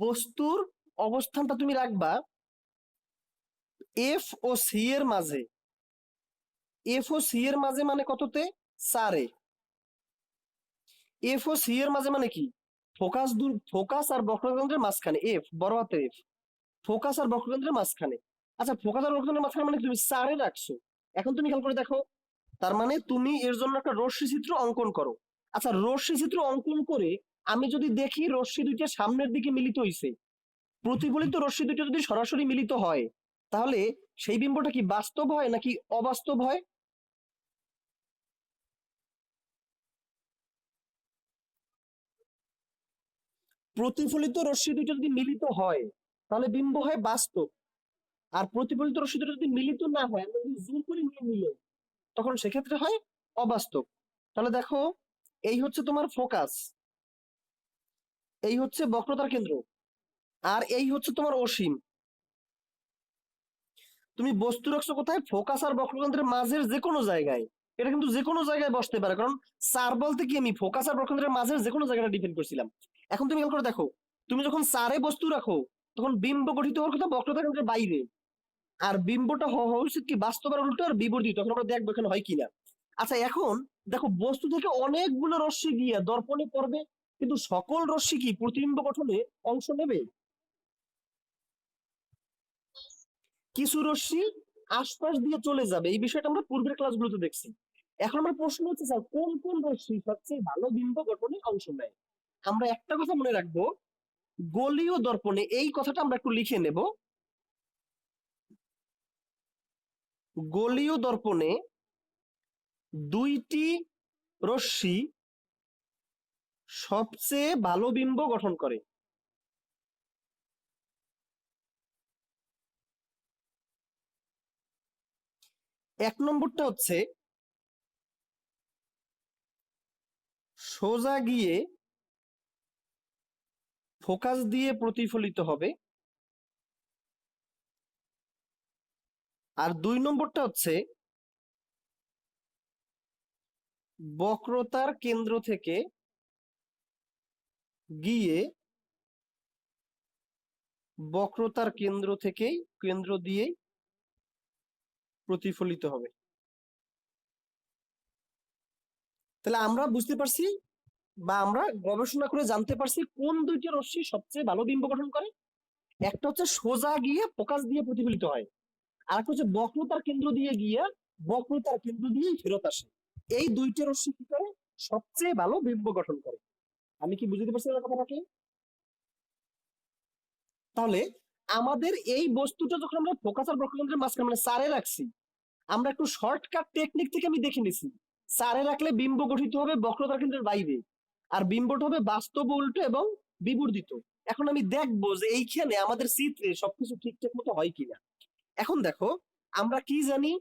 বস্তুর অবস্থানটা তুমি রাখবা এফ ও সি এর মাঝে। এফ ও সি এর মাঝে মানে কততে, 4-এ। এফ ও সি এর মাঝে মানে কি, ফোকাস আর বক্রকেন্দ্রের মাঝখানে, এফ বড় হাতের এফ, ফোকাস আর বক্রকেন্দ্রের মাঝখানে। আচ্ছা, ফোকাস আর বক্রকেন্দ্রের মাঝখানে মানে তুমি 4-এ রাখছো। এখন তুমি খেয়াল করে দেখো, তার মানে তুমি এর জন্য একটা রশ্মি চিত্র অঙ্কন করো। আচ্ছা, রশ্মি চিত্র অঙ্কন করে আমি যদি দেখি রশ্মি দুইটা সামনের দিকে মিলিত হইছে, প্রতিফলিত রশ্মি দুটো যদি সরাসরি মিলিত হয়, তাহলে সেই বিম্বটা কি বাস্তব হয় নাকি অবাস্তব হয়? প্রতিফলিত রশ্মি দুটো যদি মিলিত হয় তাহলে বিম্ব হয় বাস্তব, আর প্রতিফলিত রশ্মি দুটো যদি মিলিত না হয়, আমরা যদি জুম করে নিয়ে নিলে, তখন সেক্ষেত্রে হয় অবাস্তব। তাহলে দেখো, এই হচ্ছে তোমার ফোকাস, এই হচ্ছে বক্রতার কেন্দ্র, আর এই হচ্ছে তোমার অসীম। তুমি বস্তু রাখছো কোথায়, ফোকাস আর বক্রকেন্দ্রের মাঝের যে কোনো জায়গায়। এটা কিন্তু যে কোনো জায়গায় বসতে পারে, কারণ চার বলতে কি আমি ফোকাস আর বক্রকেন্দ্রের মাঝের যে কোনো জায়গাটা ডিপেন্ড করছিলাম। এখন তুমি খেয়াল করে দেখো, তুমি যখন চারে বস্তু রাখো তখন বিম্ব গঠিত হওয়ার কথা বক্রতার কেন্দ্রের বাইরে, আর বিম্বটা হওয়া উচিত কি বাস্তবের উল্টো আর বিপরীত। তখন আমরা দেখবো এখানে হয় কিনা। আচ্ছা, এখন দেখো, বস্তু থেকে অনেকগুলো রশ্মি গিয়ে দর্পণে পড়বে, কিন্তু সকল রশ্মি কি প্রতিবিম্ব গঠনে অংশ নেবে? কিছু রশ্মি আশপাশ দিয়ে চলে যাবে, এই বিষয়টা আমরা পূর্বের ক্লাসগুলোতে দেখছি। এখন আমার প্রশ্ন হচ্ছে, স্যার কোন কোন রশ্মি সবচেয়ে ভালো বিম্ব গঠনে অংশ নেয়? আমরা একটা কথা মনে রাখবো, গোলীয় দর্পণে, এই কথাটা আমরা একটু লিখে নেব, গোলীয় দর্পণে দুইটি রশ্মি সবচেয়ে ভালো বিম্ব গঠন করে। এক নম্বরটা হচ্ছে সোজা গিয়ে ফোকাস দিয়ে প্রতিফলিত হবে, আর 2 নম্বরটা হচ্ছে বক্রতার কেন্দ্র থেকে গিয়ে, বক্রতার কেন্দ্র দিয়েই প্রতিফলিত হবে। তাহলে আমরা বুঝতে পারছি বা আমরা গবেষণা করে জানতে পারছি কোন দুইটি রশ্মি সবচেয়ে ভালো বিম্ব গঠন করে। একটা হচ্ছে সোজা গিয়ে ফোকাস দিয়ে প্রতিফলিত হয়, আর একটা হচ্ছে বক্রতার কেন্দ্র দিয়ে গিয়ে বক্রতার কেন্দ্র দিয়েই ফেরত আসে। এই দুইটি রশ্মি কি করে, সবচেয়ে ভালো বিম্ব গঠন করে। আমি কি বুঝতে পারছি আমার কথাটাকে? তাহলে আমাদের এই বস্তুটা যখন আমরা ফোকাস আর বক্রকেন্দ্রের মাঝখানে মানে চারে রাখছি, আমরা একটু শর্টকাট টেকনিক থেকে আমি দেখে নিছি, চারে রাখলে বিম্ব গঠিত হবে বক্রতার কেন্দ্রের বাইরে, আর বিম্বটা হবে বাস্তব উল্টো এবং বিবর্ধিত। এখন আমি দেখবো যে এইখানে আমাদের চিত্রে সবকিছু ঠিকঠাক মতো হয় কিনা। এখন দেখো, আমরা কি জানি,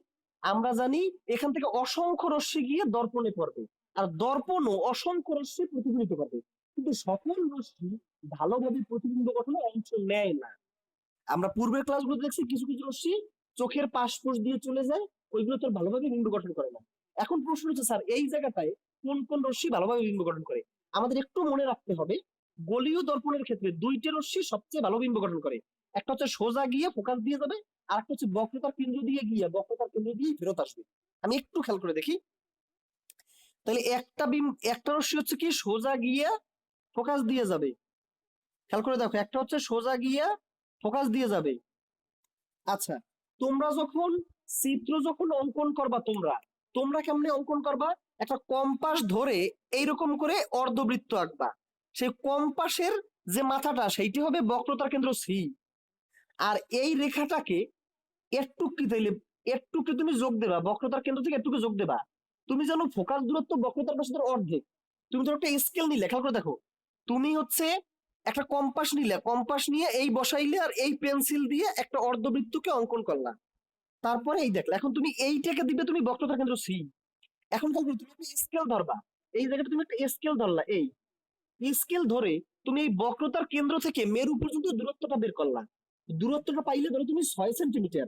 আমরা জানি এখান থেকে অসংখ্য রশ্মি গিয়ে দর্পণে পড়বে, আর দর্পণও অসংখ্য রশ্মি প্রতিফলিত করবে, কিন্তু সকল রশ্মি ভালোভাবে প্রতিবিম্ব গঠনে অংশ নেয় না। আমরা পূর্বের ক্লাসগুলো দেখছি কিছু কিছু রশ্মি চোখের পাশপোষ দিয়ে চলে যায়, ওইগুলো তোর ভালোভাবে বিম্ব গঠন করে না। এখন প্রশ্ন হচ্ছে, স্যার এই জায়গাটায় কোন কোন রশ্মি ভালোভাবে বিম্ব গঠন করে? আমাদের একটু মনে রাখতে হবে, গোলীয় দর্পণের ক্ষেত্রে দুইটা রশ্মি সবচেয়ে ভালো বিম্ব গঠন করে। একটা হচ্ছে সোজা গিয়ে ফোকাস দিয়ে যাবে, আর একটা হচ্ছে বক্রতার কেন্দ্র দিয়ে গিয়ে বক্রতার কেন্দ্র দিয়ে ফেরত আসবে। আমি একটু খেয়াল করে দেখি, তাহলে একটা রশ্মি হচ্ছে কি সোজা গিয়ে ফোকাস দিয়ে যাবে। খেয়াল করে দেখো, একটা হচ্ছে সোজা গিয়ে ফোকাস দিয়ে যাবে। আচ্ছা, তোমরা যখন চিত্র অঙ্কন করবা, তোমরা তোমরা কেমনে অঙ্কন করবা, একটা কম্পাস ধরে এইরকম করে অর্ধবৃত্ত আঁকবা। সেই কম্পাসের যে মাথাটা সেইটি হবে বক্রতার কেন্দ্র সি, আর এই রেখাটাকে একটুকি তাইলে একটুকি তুমি যোগ দেবা, বক্রতার কেন্দ্র থেকে একটুকু যোগ দেবা। তুমি জানো ফোকাস দূরত্ব বক্রতার পাশে অর্ধেক। তুমি ধরো একটা স্কেল নিলে, খেয়াল করে দেখো, তুমি হচ্ছে একটা কম্পাস নিলে, কম্পাস নিয়ে এই বসাইলে আর এই পেন্সিল দিয়ে একটা অর্ধবৃত্তকে অঙ্কন করলা, তারপরে এই দেখলে, এখন তুমি এইটাকে দিবে তুমি বক্রতার কেন্দ্র সি। এখন খেয়াল করো, তুমি একটা স্কেল ধরবা, এই জায়গাটা তুমি একটা স্কেল ধরলা, এই স্কেল ধরে তুমি এই বক্রতার কেন্দ্র থেকে মেরু পর্যন্ত দূরত্বটা বের করলা। দূরত্বটা পাইলে ধরো তুমি 6 সেন্টিমিটার,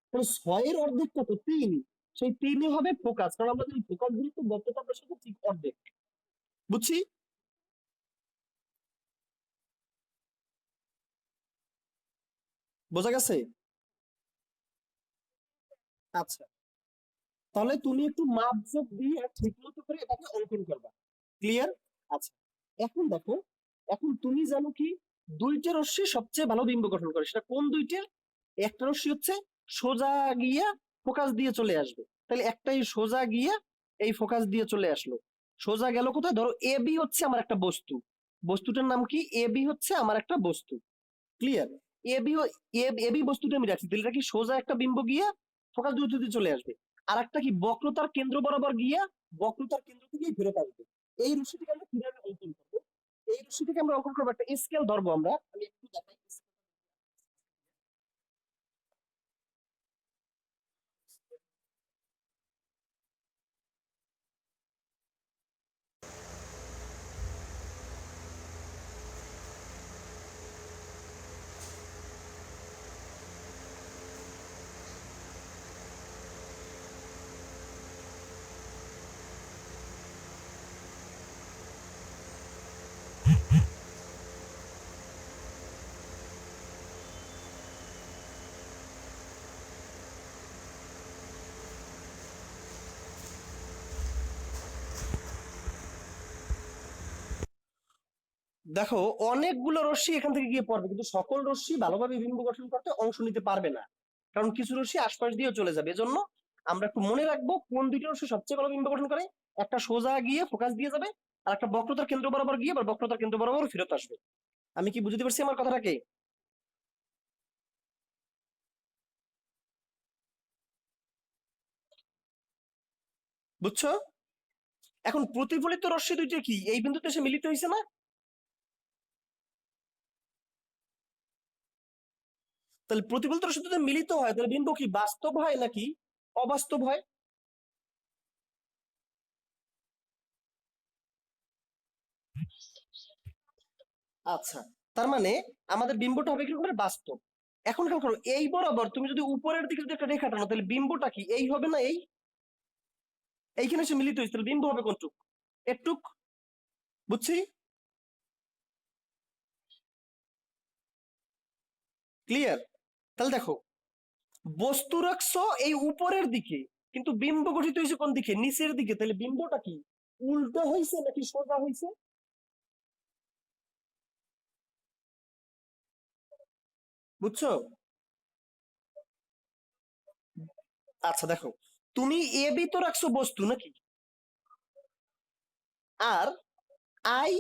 তাহলে 6-এর অর্ধেক কত? 3। সেই 3 হবে ফোকাস, কারণ আমরা জানি ফোকাস দূরত্ব বক্রতার সাথে ঠিক অর্ধেক। বুঝছি? বোঝা গেছে? আচ্ছা, তাহলে তুমি একটু মাপঝোপ দিয়ে ঠিক মতো করে এটাকে অঙ্কন করবা। ক্লিয়ার? আচ্ছা, এখন দেখো, এখন তুমি জানো কি দুইটা রশ্মি সবচেয়ে ভালো বিম্ব গঠন করে, সেটা কোন দুইটা? একটা রশ্মি হচ্ছে সোজা গিয়া ফোকাস দিয়ে চলে আসবে, তাহলে একটাই সোজা গিয়া এই ফোকাস দিয়ে চলে আসলো। সোজা গেল কোথায়? ধরো এ বি হচ্ছে আমার একটা বস্তু, বস্তুটার নাম কি? এ বি হচ্ছে আমার একটা বস্তু। Clear? A B, A B বস্তুটা আমি রাখছি, তাহলে এটা কি সোজা একটা বিম্ব গিয়া ফোকাস দূরত্ব দিয়ে চলে আসবে। আর একটা কি বক্রতার কেন্দ্র বরাবর গিয়া বক্রতার কেন্দ্র থেকেই ফেরত আসবে। এই রশ্মিটিকে আমরা কিভাবে অঙ্কন করবো? এই রশ্মিটিকে আমরা অঙ্কন করবো, একটা স্কেল ধরবো আমরা, আমি একটু দেখাই। দেখো, অনেকগুলো রশ্মি এখান থেকে গিয়ে পড়বে, কিন্তু সকল রশ্মি ভালোভাবে বিম্ব গঠন করতে অংশ নিতে পারবে না, কারণ কিছু রশ্মি আশপাশ দিয়েও চলে যাবে। এজন্য আমরা একটু মনে রাখবো কোন দুইটা রশ্মি সবচেয়ে ভালো বিম্ব গঠন করে। একটা সোজা গিয়ে ফোকাস দিয়ে যাবে, আর একটা বক্রতার কেন্দ্র বরাবর গিয়ে আবার বক্রতার কেন্দ্র বরাবর ফেরত আসবে। আমি কি বুঝতে পারছি আমার কথাটাকে? বুঝছো? এখন প্রতিফলিত রশ্মি দুইটা কি এই বিন্দুতে এসে মিলিত হয়েছে না? তাহলে প্রতিফলিত রশ্মি যদি মিলিত হয়, তাহলে বিম্ব কি বাস্তব হয় নাকি অবাস্তব হয়? আচ্ছা, তার মানে আমাদের বিম্বটা হবে কিরকম? বাস্তব। এখন খেয়াল করো, এই বরাবর তুমি যদি উপরের দিকে যদি একটা রেখা টানো, তাহলে বিম্বটা কি এই হবে না? এইখানে এসে মিলিত হয়েছে, তাহলে বিম্ব হবে কোনটুক? একটুক। বুঝছি? ক্লিয়ার? তাহলে দেখো, বস্তু রাখছো এই উপরের দিকে, কিন্তু বিম্ব গঠিত হয়েছে কোন দিকে? নিচের দিকে, তাহলে বিম্বটা কি উল্টো হয়েছে নাকি সোজা হয়েছে? বুঝছো? আচ্ছা দেখো, তুমি এ বি তো রাখছো বস্তু নাকি, আর আই,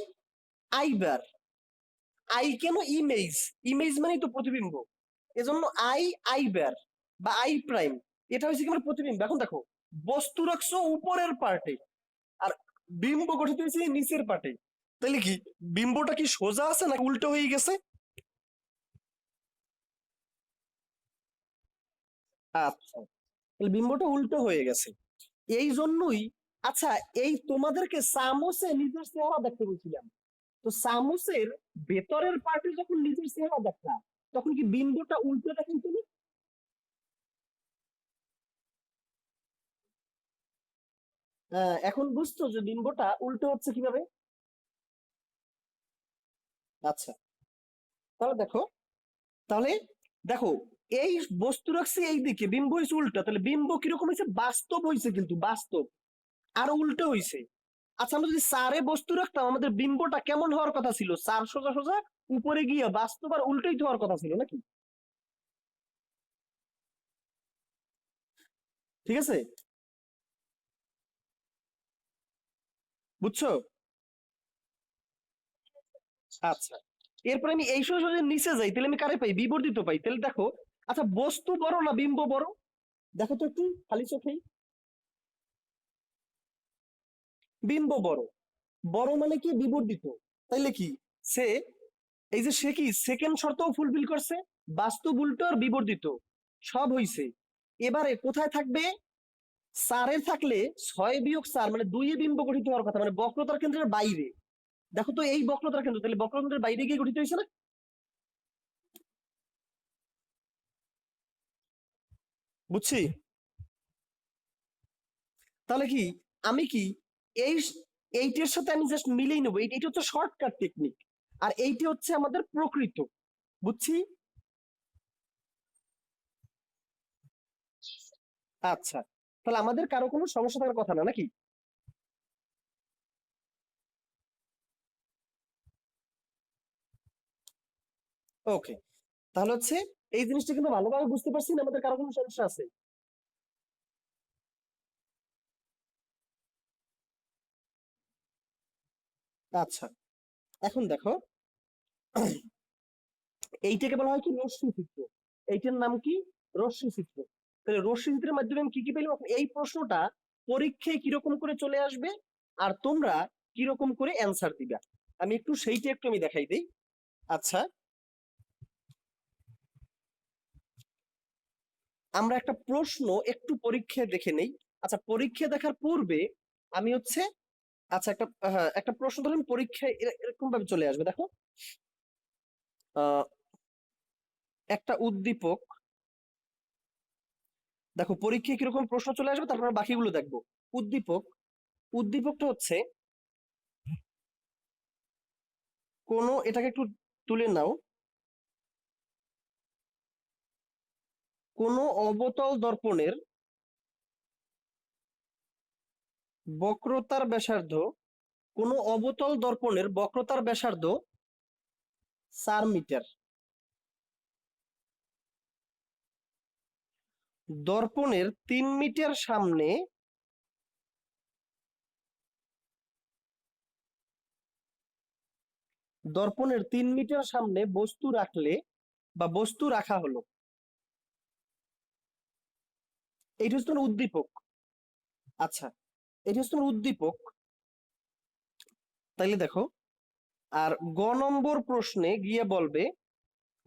আই বার, আই কেন? ইমেজ, ইমেজ মানেই তো প্রতিবিম্ব। এজন্য আই, আই বার বা আই প্রাইম, এটা হচ্ছে কি আমার প্রতিবিম্ব। এখন দেখো, বস্তু রাখছো উপরের পার্টে, আর বিম্ব গঠিত হয়েছে নিচের পার্টে, তাহলে কি বিম্বটা কি সোজা আছে নাকি উল্টো হয়ে গেছে? আচ্ছা, তাহলে বিম্বটা উল্টো হয়ে গেছে। এই জন্যই, আচ্ছা, এই তোমাদেরকে চামচে নিজের চেহারা দেখতে বলছিলাম, তো চামচের ভেতরের পার্টে যখন নিজের চেহারা দেখা, তখন কি বিম্বটা উল্টো দেখেন তুমি? এখন বুঝছো যে বিম্বটা উল্টো হচ্ছে কিভাবে? আচ্ছা, তাহলে দেখো, তাহলে দেখো, এই বস্তু রাখছে এই দিকে, বিম্ব হয়েছে উল্টো, তাহলে বিম্ব কিরকম হয়েছে? বাস্তব হয়েছে, কিন্তু বাস্তব আর উল্টো হয়েছে। আচ্ছা, আমরা যদি সারে বস্তু রাখতাম, আমাদের বিম্বটা কেমন হওয়ার কথা ছিল? সার সোজা সোজা উপরে গিয়ে বাস্তব আর উল্টোই তো হওয়ার কথা ছিল নাকি? ঠিক আছে? বুঝছো? আচ্ছা, এরপরে আমি এই সোজা সোজা নিচে যাই, তাহলে আমি কারে পাই? বিবর্ধিত পাই। তাহলে দেখো, আচ্ছা, বস্তু বড় না বিম্ব বড়? দেখো তো একটু খালি চোখেই। বিম্ব বড়। বড় মানে কি? বিবর্ধিত। তাইলে কি সে, এই যে সে কি সেকেন্ড শর্তও ফুলফিল করছে, বাস্তব উল্টো আর বিবর্ধিত সব হইছে। এবারে কোথায় থাকবে? স্যারের থাকলে 6 - 4 মানে 2 এ বিম্ব গঠিত হওয়ার কথা, মানে বক্রতার কেন্দ্রের বাইরে। দেখো তো এই বক্রতার কেন্দ্র, তাহলে বক্রকেন্দ্রের বাইরে গিয়ে গঠিত হয়েছে না? বুঝছি। তাহলে কি আমি কি এই এইটার সাথে আমি জাস্ট মিলিয়ে নেবো, এইটা হচ্ছে শর্টকাট টেকনিক, আর এইটি হচ্ছে আমাদের প্রকৃত। বুঝছি। আচ্ছা, তাহলে আমাদের কারো কোনো সমস্যা থাকার কথা না নাকি? ওকে, তাহলে হচ্ছে এই জিনিসটা কিন্তু ভালোভাবে বুঝতে পারছি না, আমাদের কারো কোনো সমস্যা আছে? আচ্ছা, এখন দেখো, এইটাকে বলা হয় কি রশ্মি চিত্র। এইটার নাম কি? রশ্মি চিত্র। তাহলে রশ্মি চিত্রের মাধ্যমে আমি কি কি পেলাম? এই প্রশ্নটা পরীক্ষায় কিরকম করে চলে আসবে আর তোমরা কিরকম করে অ্যান্সার দিবা, আমি একটু সেইটা একটু আমি দেখাই দিই। আচ্ছা, আমরা একটা প্রশ্ন একটু পরীক্ষায় দেখে নেই। আচ্ছা, পরীক্ষা দেখার পূর্বে আমি হচ্ছে, আচ্ছা একটা, হ্যাঁ একটা প্রশ্ন ধরুন পরীক্ষায় এরকম ভাবে চলে আসবে, দেখো। আহ একটা উদ্দীপক, দেখো পরীক্ষায় কিরকম প্রশ্ন চলে আসবে, তারপর আমরা বাকিগুলো দেখবো। উদ্দীপক, উদ্দীপকটা হচ্ছে কোনো, এটাকে একটু তুলে নাও, কোনো অবতল দর্পণের বক্রতার ব্যাসার্ধ, কোনো অবতল দর্পণের বক্রতার ব্যাসার্ধ 4 মিটার। দর্পণের 3 মিটার সামনে, দর্পণের 3 মিটার সামনে বস্তু রাখলে বা বস্তু রাখা হলো, এইটা হচ্ছে তোমার উদ্দীপক। আচ্ছা, এটা হচ্ছে তোমার উদ্দীপক। তাইলে দেখো, আর গ নম্বর প্রশ্নে গিয়ে বলবে,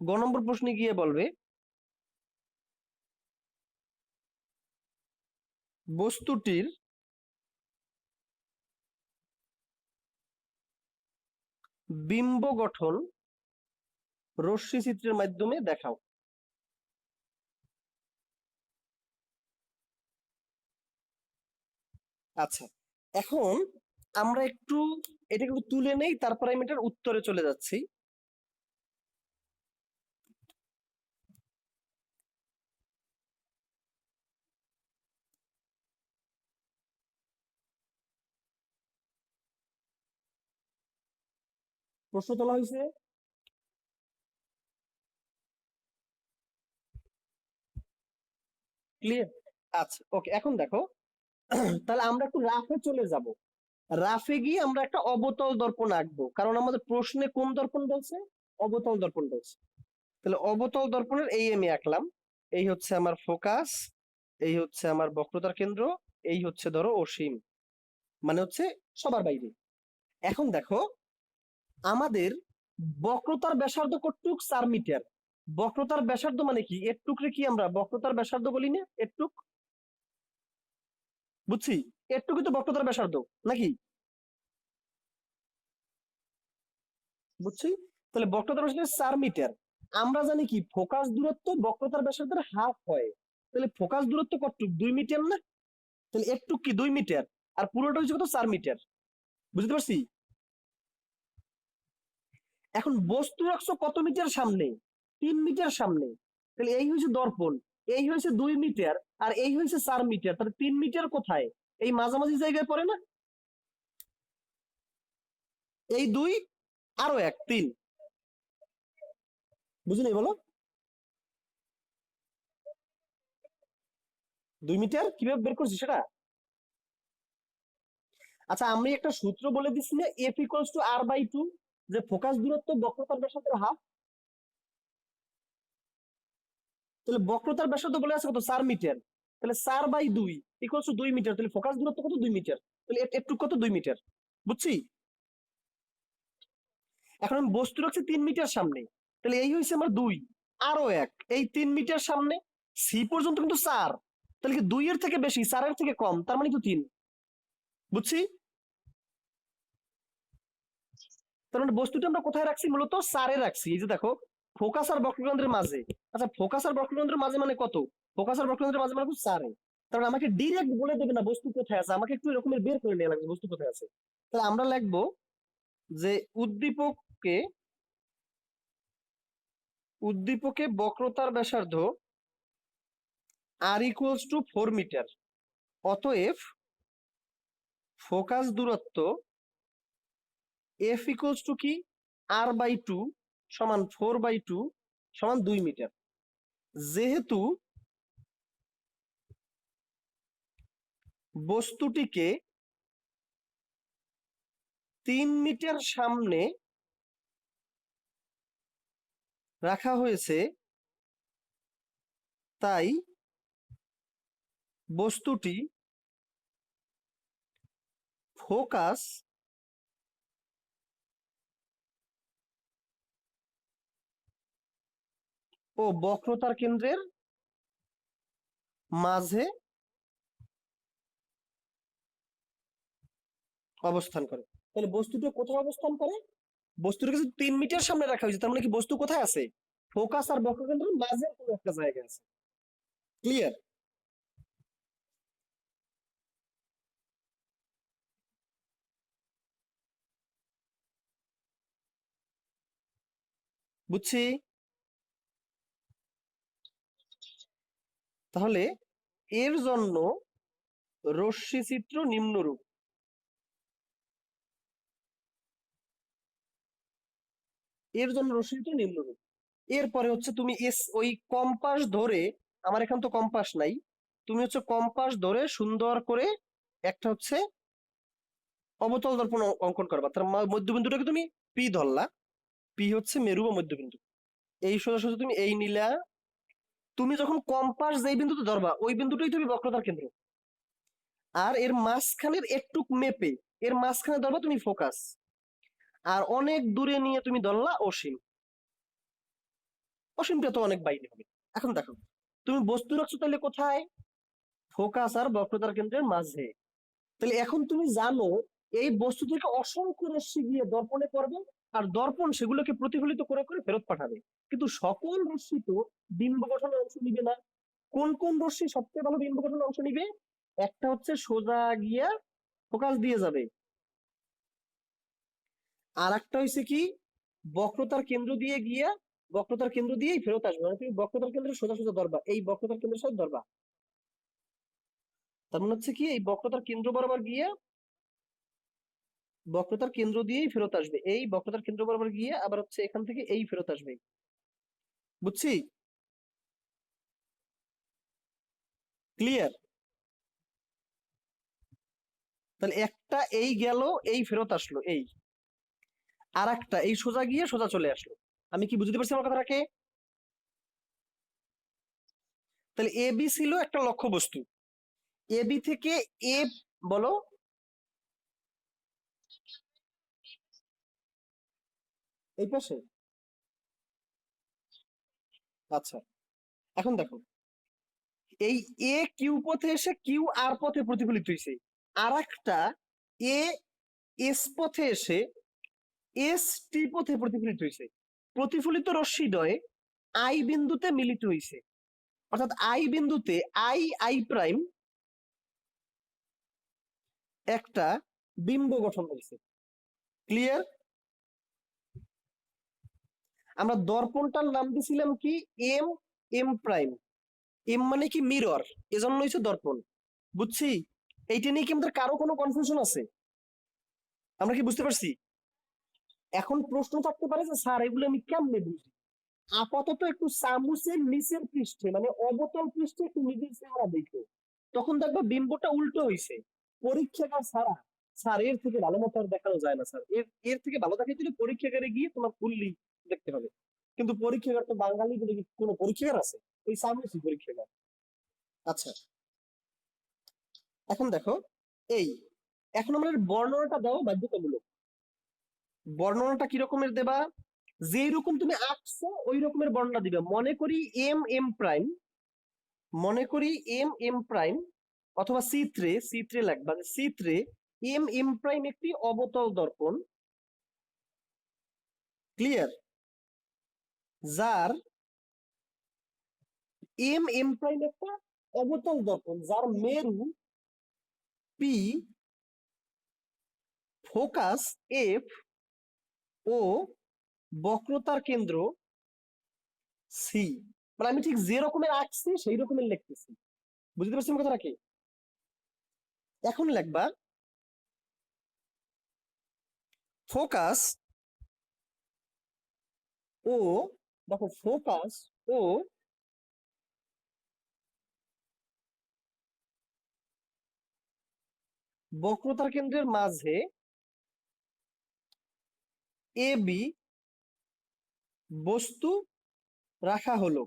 গ নম্বর প্রশ্নে গিয়ে বলবে বস্তুটির বিম্ব গঠন রশ্মি চিত্রের মাধ্যমে দেখাও। আচ্ছা, এখন আমরা একটু এটা একটু তুলে নেই, তারপরে আমি এটার উত্তরে চলে যাচ্ছি। প্রশ্ন তোলা হয়েছে, ক্লিয়ার? আচ্ছা ওকে, এখন দেখো, তাহলে আমরা একটু রাফে চলে যাব। রাফে গিয়ে আমরা একটা অবতল দর্পণ আঁকবো, কারণ আমাদের প্রশ্নে কোন দর্পণ বলছে? অবতল দর্পণ বলছে। তাহলে অবতল দর্পণের এই আমি আঁকলাম, এই হচ্ছে আমার ফোকাস, এই হচ্ছে আমার বক্রতার কেন্দ্র, এই হচ্ছে ধরো অসীম, মানে হচ্ছে সবার বাইরে। এখন দেখো, আমাদের বক্রতার ব্যাসার্ধ কতটুক? 4 মিটার। বক্রতার ব্যাসার্ধ মানে কি? এরটুকরে কি আমরা বক্রতার ব্যাসার্ধ বলি না? এরটুক, বুঝছি, এরটুকুই তো বক্রতার ব্যাসার্ধ নাকি? বুঝছি। তাহলে বক্রতার ব্যাসার্ধ 4 মিটার। আমরা জানি কি ফোকাস দূরত্ব বক্রতার ব্যাসার্ধের হাফ হয়। তাহলে ফোকাস দূরত্ব কতটুক? 2 মিটার না? তাহলে একটুক কি 2 মিটার, আর পুরোটা হচ্ছে কত? 4 মিটার। বুঝতে পারছি? এখন বস্তু রাখছো কত মিটার সামনে? 3 মিটার সামনে। তাহলে এই হয়েছে দর্পণ, এই হয়েছে 2 মিটার, আর এই হয়েছে 4 মিটার, তাহলে 3 মিটার কোথায়? এই মাঝামাঝি জায়গায় পড়ে না? এই দুই, আরো এক, 3। বুঝলি বলো? 2 মিটার কিভাবে বের করছি সেটা? আচ্ছা, আমি একটা সূত্র বলে দিচ্ছি না, F = R/2, যে ফোকাস দূরত্ব বক্রতার ব্যাসার্ধের হাফ। তাহলে বক্রতার ব্যাসার্ধ বলে আছে কত? 4 মিটার। তাহলে 4/2 = 2 মিটার, তাহলে ফোকাস দূরত্ব কত? 2 মিটার। তাহলে একটু কত? 2 মিটার। বুঝছি। এখন আমি বস্তু রাখছি 3 মিটার সামনে, তাহলে এই হয়েছে আমার 2, আরো এক, এই 3 মিটার সামনে, সি পর্যন্ত কিন্তু 4, তাহলে কি 2 এর থেকে বেশি, 4 এর থেকে কম, তার মানে তো 3। বুঝছি? তার মানে বস্তুটা আমরা কোথায় রাখছি? মূলত 4 এ রাখছি। এই যে দেখো, ফোকাস আর বক্রকেন্দ্রের মাঝে। আচ্ছা, ফোকাস আর বক্রকেন্দ্রের মাঝে মানে কত? ফোকাস আর বক্রকেন্দ্রের মাঝে মানে 4 এ। তার মানে আমাকে ডিরেক্ট বলে দেবে না বস্তু কোথায় আছে, আমাকে একটু এরকমের বের করে নেওয়া লাগবে বস্তু কোথায় আছে। তাহলে আমরা লিখবো যে উদ্দীপকে উদ্দীপকে বক্রতার ব্যাসার্ধ r ইকুয়ালস টু 4 মিটার। অতএব ফোকাস দূরত্ব f ইকুয়ালস টু কি? r/2 সমান 4/2 সমান 2 মিটার। যেহেতু বস্তুটিকে 3 মিটার সামনে রাখা হয়েছে, তাই বস্তুটি ফোকাস ও বক্রতার কেন্দ্রের মাঝে অবস্থান করে। তাহলে বস্তুটা কোথায় অবস্থান করে? বস্তুটাকে যদি 3 মিটার সামনে রাখা হয়েছে, তার মানে কি বস্তু কোথায় আছে? ফোকাস আর বক্রকেন্দ্রের মাঝে কোনো একটা জায়গায় আছে। ক্লিয়ার? বুঝছি? তাহলে এর জন্য রশ্মি চিত্র নিম্নরূপ। এর জন্য রশ্মি চিত্র নিম্নরূপ। এরপরে হচ্ছে তুমি ওই কম্পাস ধরে, আমার এখানে তো কম্পাস নাই, তুমি হচ্ছে কম্পাস ধরে সুন্দর করে একটা হচ্ছে অবতল দর্পণ অঙ্কন করবা। তার মধ্যবিন্দুটাকে তুমি পি ধরলা, পি হচ্ছে মেরু বা মধ্যবিন্দু। এই সোজা সোজা তুমি এই নিলা। তুমি যখন কম্পাস যেই বিন্দুতে ধরবা ওই বিন্দুটাই তুমি বক্রতার কেন্দ্র। আর এর মাঝখানের একটু মেপে এর মাঝখানে ধরবা তুমি ফোকাস। আর অনেক দূরে নিয়ে তুমি ধরলা অসীম। অসীমটা তো অনেক বাইরে হবে। এখন দেখো, তুমি বস্তু রাখছো তাহলে কোথায়? ফোকাস আর বক্রতার কেন্দ্রের মাঝে। তাহলে এখন তুমি জানো এই বস্তু থেকে অসংখ্য রশ্মি গিয়ে দর্পণে পড়বে, আর দর্পণ সেগুলোকে প্রতিফলিত করে করে ফেরত পাঠাবে। কিন্তু সকল রশ্মি তো বিম্ব গঠনের অংশ নিবে না। কোন কোন রশ্মি সবচেয়ে ভালো বিম্ব গঠনের অংশ নিবে? একটা হচ্ছে সোজা গিয়া ফোকাস দিয়ে যাবে, আর একটা হচ্ছে কি বক্রতার কেন্দ্র দিয়ে গিয়া বক্রতার কেন্দ্র দিয়েই ফেরত আসবে। মানে তুমি বক্রতার কেন্দ্রে সোজা সোজা ধরবা, এই বক্রতার কেন্দ্রের সাথে ধরবা। তার মানে হচ্ছে কি এই বক্রতার কেন্দ্র বরাবর গিয়ে বক্রতার কেন্দ্র দিয়েই ফেরত আসবে, এই বক্রতার কেন্দ্র বরাবর গিয়ে আবার হচ্ছে এখান থেকে এই ফেরত আসবে। বুঝছি? ক্লিয়ার? তাহলে একটা এই গেল, এই ফেরত আসলো, এই আর একটা এই সোজা গিয়ে সোজা চলে আসলো। আমি কি বুঝতে পারছি আমার কথাটাকে? তাহলে এ বি ছিল একটা লক্ষ্য বস্তু। এ বি থেকে এ, বলো। এই পাশে? আচ্ছা, এখন দেখো, এই এ কিউ পথে এসে কিউ আর পথে প্রতিফলিত হয়েছে। আর একটা এ এস পথে এসে এস টি পথে প্রতিফলিত হয়েছে। প্রতিফলিত রশ্মিদ্বয় আই বিন্দুতে মিলিত হয়েছে। অর্থাৎ আই বিন্দুতে আই আই প্রাইম একটা বিম্ব গঠন হয়েছে। ক্লিয়ার? আমরা দর্পণটার নাম দিছিলাম কি? M M prime. এম মানে কি মিরর, এজন্য হচ্ছে দর্পণ। বুঝছি? এইটা নিয়ে কি আমাদের কারো কোনো কনফিউশন আছে? আমরা কি বুঝতে পারছি? এখন প্রশ্ন থাকতে পারে যে স্যার এগুলো আমি কেমনে বুঝি? আপাতত একটু চামচের নিচের পৃষ্ঠে মানে অবতল পৃষ্ঠে একটু নিজের চেহারা দেখো, তখন দেখবে বিম্বটা উল্টো হয়েছে। পরীক্ষাগার ছাড়া স্যার এর থেকে ভালো মতো আর দেখানো যায় না স্যার। এর এর থেকে ভালো দেখাইতে হলে পরীক্ষাগারে গিয়ে তোমার ফুললি দেখতে হবে। কিন্তু পরীক্ষাগার তো বাঙালি বলে কি কোনো পরীক্ষাগার আছে? ওই চামচই পরীক্ষাগার। আচ্ছা, এখন দেখো, এই এখন আমরা বর্ণনাটা দেওয়া বাধ্যতামূলক। বর্ণনাটা কি রকমের দেবা? যেই রকম তুমি আঁকছো ওই রকমের বর্ণনা দিবে। মনে করি এম এম প্রাইম মনে করি এম এম প্রাইম অথবা সি থ্রি লাগবে, C three M M prime একটি অবতল দর্পণ, ক্লিয়ার, যার এম এম প্রাইম একটা অবতল দর্পণ যার মেরু পি, ফোকাস এফ ও বক্রতার কেন্দ্র সি। মানে আমি ঠিক যে রকমের আঁকছি সেই রকমের লিখতেছি, বুঝতে পারছেন কথাটা কি? এখন লিখবা ফোকাস ও, দেখো ফোকাস ও বক্রতার কেন্দ্রের মাঝে এ বি বস্তু রাখা হলো।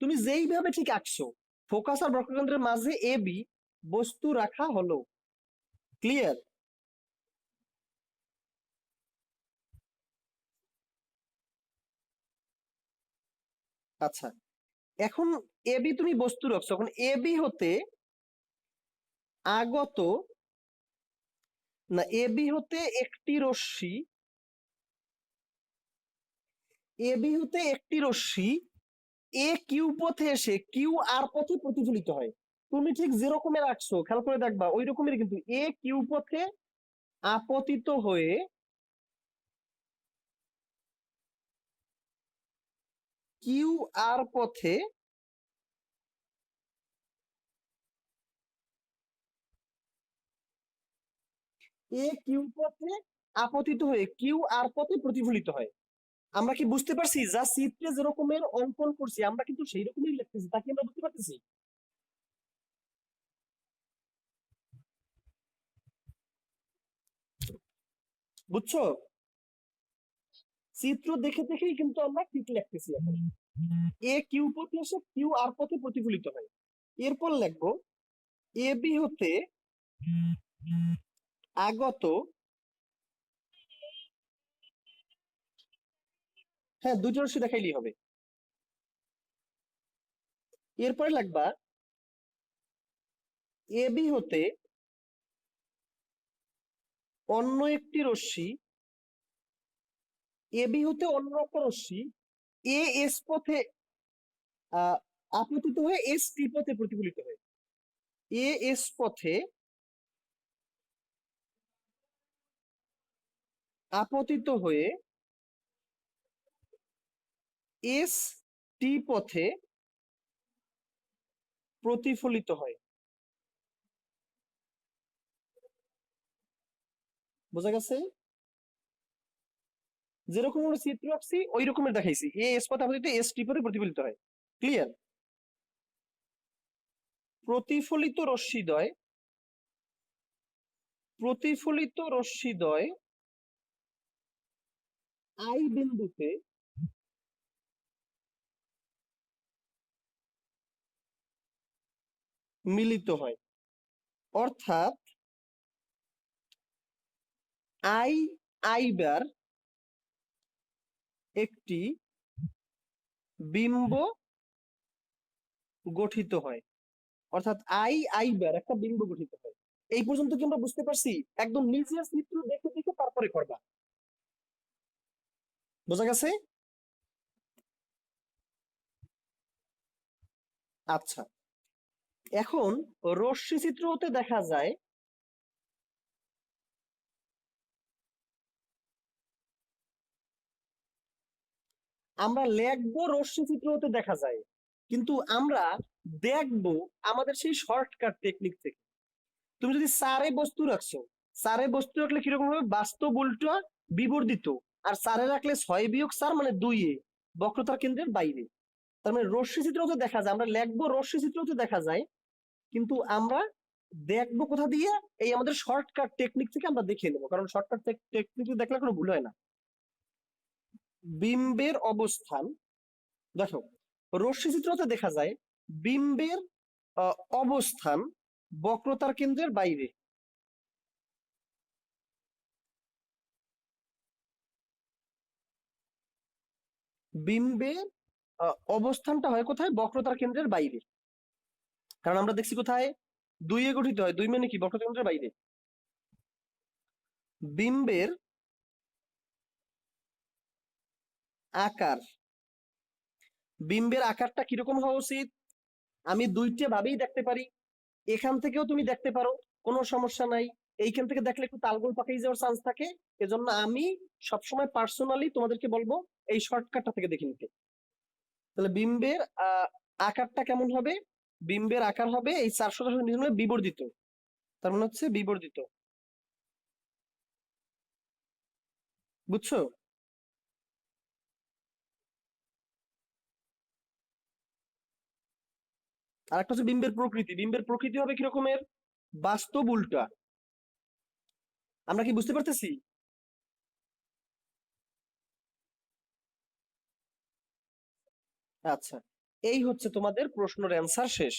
তুমি যেইভাবে ঠিক আঁকছো, ফোকাস আর বক্রকেন্দ্রের মাঝে এ বি বস্তু রাখা হলো, ক্লিয়ার। আচ্ছা, এখন এ বি তুমি বস্তু রাখছো, এখন এ বি হতে আগত, না এ বি হতে একটি রশ্মি, এ বি হতে একটি রশ্মি এ কিউ পথে এসে কিউ আর পথে প্রতিফলিত হয়। তুমি ঠিক যেরকমের আঁকছো খেয়াল করে দেখবা ওই রকমের কিন্তু এ কিউ পথে আপতিত হয়ে কিউ আর পথে এ কিউ পথে আপতিত হয়ে কিউ আর পথে প্রতিফলিত হয়। আমরা কি বুঝতে পারছি? যা চিত্রে যেরকমের অঙ্কন করছি আমরা কিন্তু সেই রকমই লিখতেছি, তা কি আমরা বুঝতে পারতেছি? বুঝছো? চিত্র দেখে দেখেই কিন্তু আমরা ঠিক লিখতেছি। এখন এ কিউ পথে এসে কিউ আর পথে প্রতিফলিত হয়। এরপর লিখবো এ বি হতে আগত, হ্যাঁ দুটো রশ্মি দেখাইলেই হবে। এরপরে লাগবা এ বি হতে অন্য একটি রশ্মি, এ বি হতে অন্য একটা রশ্মি এ এস পথে আহ আপতিত হয়ে এস টি পথে প্রতিফলিত হয়। এ এস পথে আপতিত হয়ে এস টি পথে প্রতিফলিত হয়। বোঝা গেছে? যেরকম আমরা চিত্র আঁকছি ওই রকমের দেখাইছি, এ এস পথে আপতিত এস টি পথে প্রতিফলিত হয়, ক্লিয়ার। প্রতিফলিত রশ্মিদ্বয়, প্রতিফলিত রশ্মিদ্বয় আই বিন্দুতে মিলিত হয়, অর্থাৎ আই আইবার একটি বিম্ব গঠিত হয়, অর্থাৎ আই আইবার একটা বিম্ব গঠিত হয়। এই পর্যন্ত কি আমরা বুঝতে পারছি? একদম নিজের চিত্র দেখে দেখে তারপরে করবা, বোঝা গেছে? আচ্ছা, এখন রশ্মি চিত্র হতে দেখা যায় আমরা লিখবো রশ্মি চিত্র হতে দেখা যায়, কিন্তু আমরা দেখবো আমাদের সেই শর্টকাট টেকনিক থেকে। তুমি যদি সারে বস্তু রাখছো, সারে বস্তু রাখলে কিরকম হবে? বাস্তব উল্টো বিবর্ধিত, আর সারে রাখলে 6 - 4 মানে 2 বক্রতার কেন্দ্রের বাইরে। তার মানে রশ্মি চিত্র হতে দেখা যায়, আমরা লিখবো রশ্মি চিত্র হতে দেখা যায়, কিন্তু আমরা দেখবো কোথা দিয়ে? এই আমাদের শর্টকাট টেকনিক থেকে আমরা দেখে নেবো, কারণ শর্টকাট টেকনিক দেখলে কোনো ভুল হয় না। বিম্বের অবস্থান, দেখো রশ্মি চিত্রতে দেখা যায় বিম্বের অবস্থান বক্রতার কেন্দ্রের বাইরে। বিম্বের অবস্থানটা হয় কোথায়? বক্রতার কেন্দ্রের বাইরে। কারণ আমরা দেখছি কোথায় দুইয়ে গঠিত হয়, দুই মানে কি বক্রতাকেন্দ্রের বাইরে। বিম্বের আকার, বিম্বের আকারটা কিরকম হওয়া উচিত? আমি দুইটা ভাবেই দেখতে পারি, এখান থেকেও তুমি দেখতে পারো, কোনো সমস্যা নাই। এইখান থেকে দেখলে একটু তালগোল পাকিয়ে যাওয়ার চান্স থাকে, এজন্য আমি সবসময় পার্সোনালি তোমাদেরকে বলবো এই শর্টকাটটা থেকে দেখে নিতে। তাহলে বিম্বের আকারটা কেমন হবে? বিম্বের আকার হবে এই 410 নির্মূলে বিবর্ধিত, তার মানে হচ্ছে বিবর্ধিত। বুঝছো? আর একটা হচ্ছে বিম্বের প্রকৃতি, বিম্বের প্রকৃতি হবে কিরকমের? বাস্তব উল্টা। আমরা কি বুঝতে পারতেছি? আচ্ছা, এই হচ্ছে তোমাদের প্রশ্নের অ্যান্সার শেষ।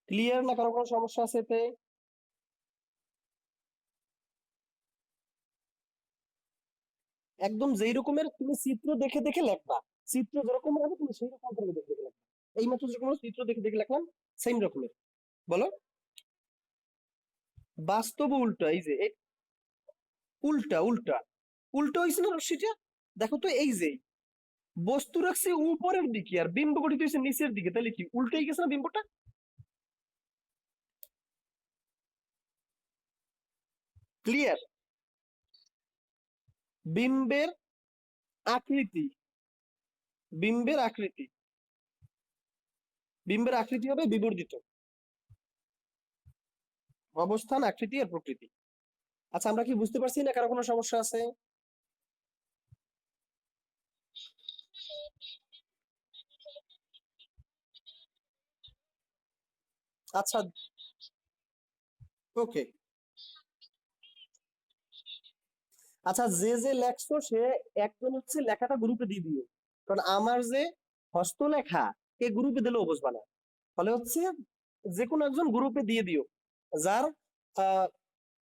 ক্লিয়ার না? কারো কোনো সমস্যা আছে এতে? একদম যেই রকমের তুমি চিত্র দেখে দেখে লেখবা, চিত্র যেরকম হবে তুমি সেই রকম করে দেখে দেখে লেখবা। এই মাত্র যেরকম চিত্র দেখে দেখে লিখলাম, সেম রকমের। বলো। বাস্তব উল্টা, এই যে উল্টা উল্টা উল্টো হয়েছে না রশ্মিটা? দেখো তো, এই যে বস্তু রাখছে উপরের দিকে আর বিম্ব গঠিত হয়েছে নিচের দিকে, তাহলে কি উল্টেই গেছে না বিম্বটা? ক্লিয়ার? বিম্বের আকৃতি, বিম্বের আকৃতি, বিম্বের আকৃতি হবে বিবর্ধিত। অবস্থান, আকৃতি আর প্রকৃতি। আচ্ছা, আমরা কি বুঝতে পারছি না? কারো কোনো সমস্যা আছে? আচ্ছা, ওকে। আচ্ছা, যে যে লেখছো সে একজন হচ্ছে লেখাটা গ্রুপে দিয়ে দিও, কারণ আমার যে হস্তলেখা এ গ্রুপে দিলেও বুঝবা না। ফলে হচ্ছে যে কোনো একজন গ্রুপে দিয়ে দিও, যার আহ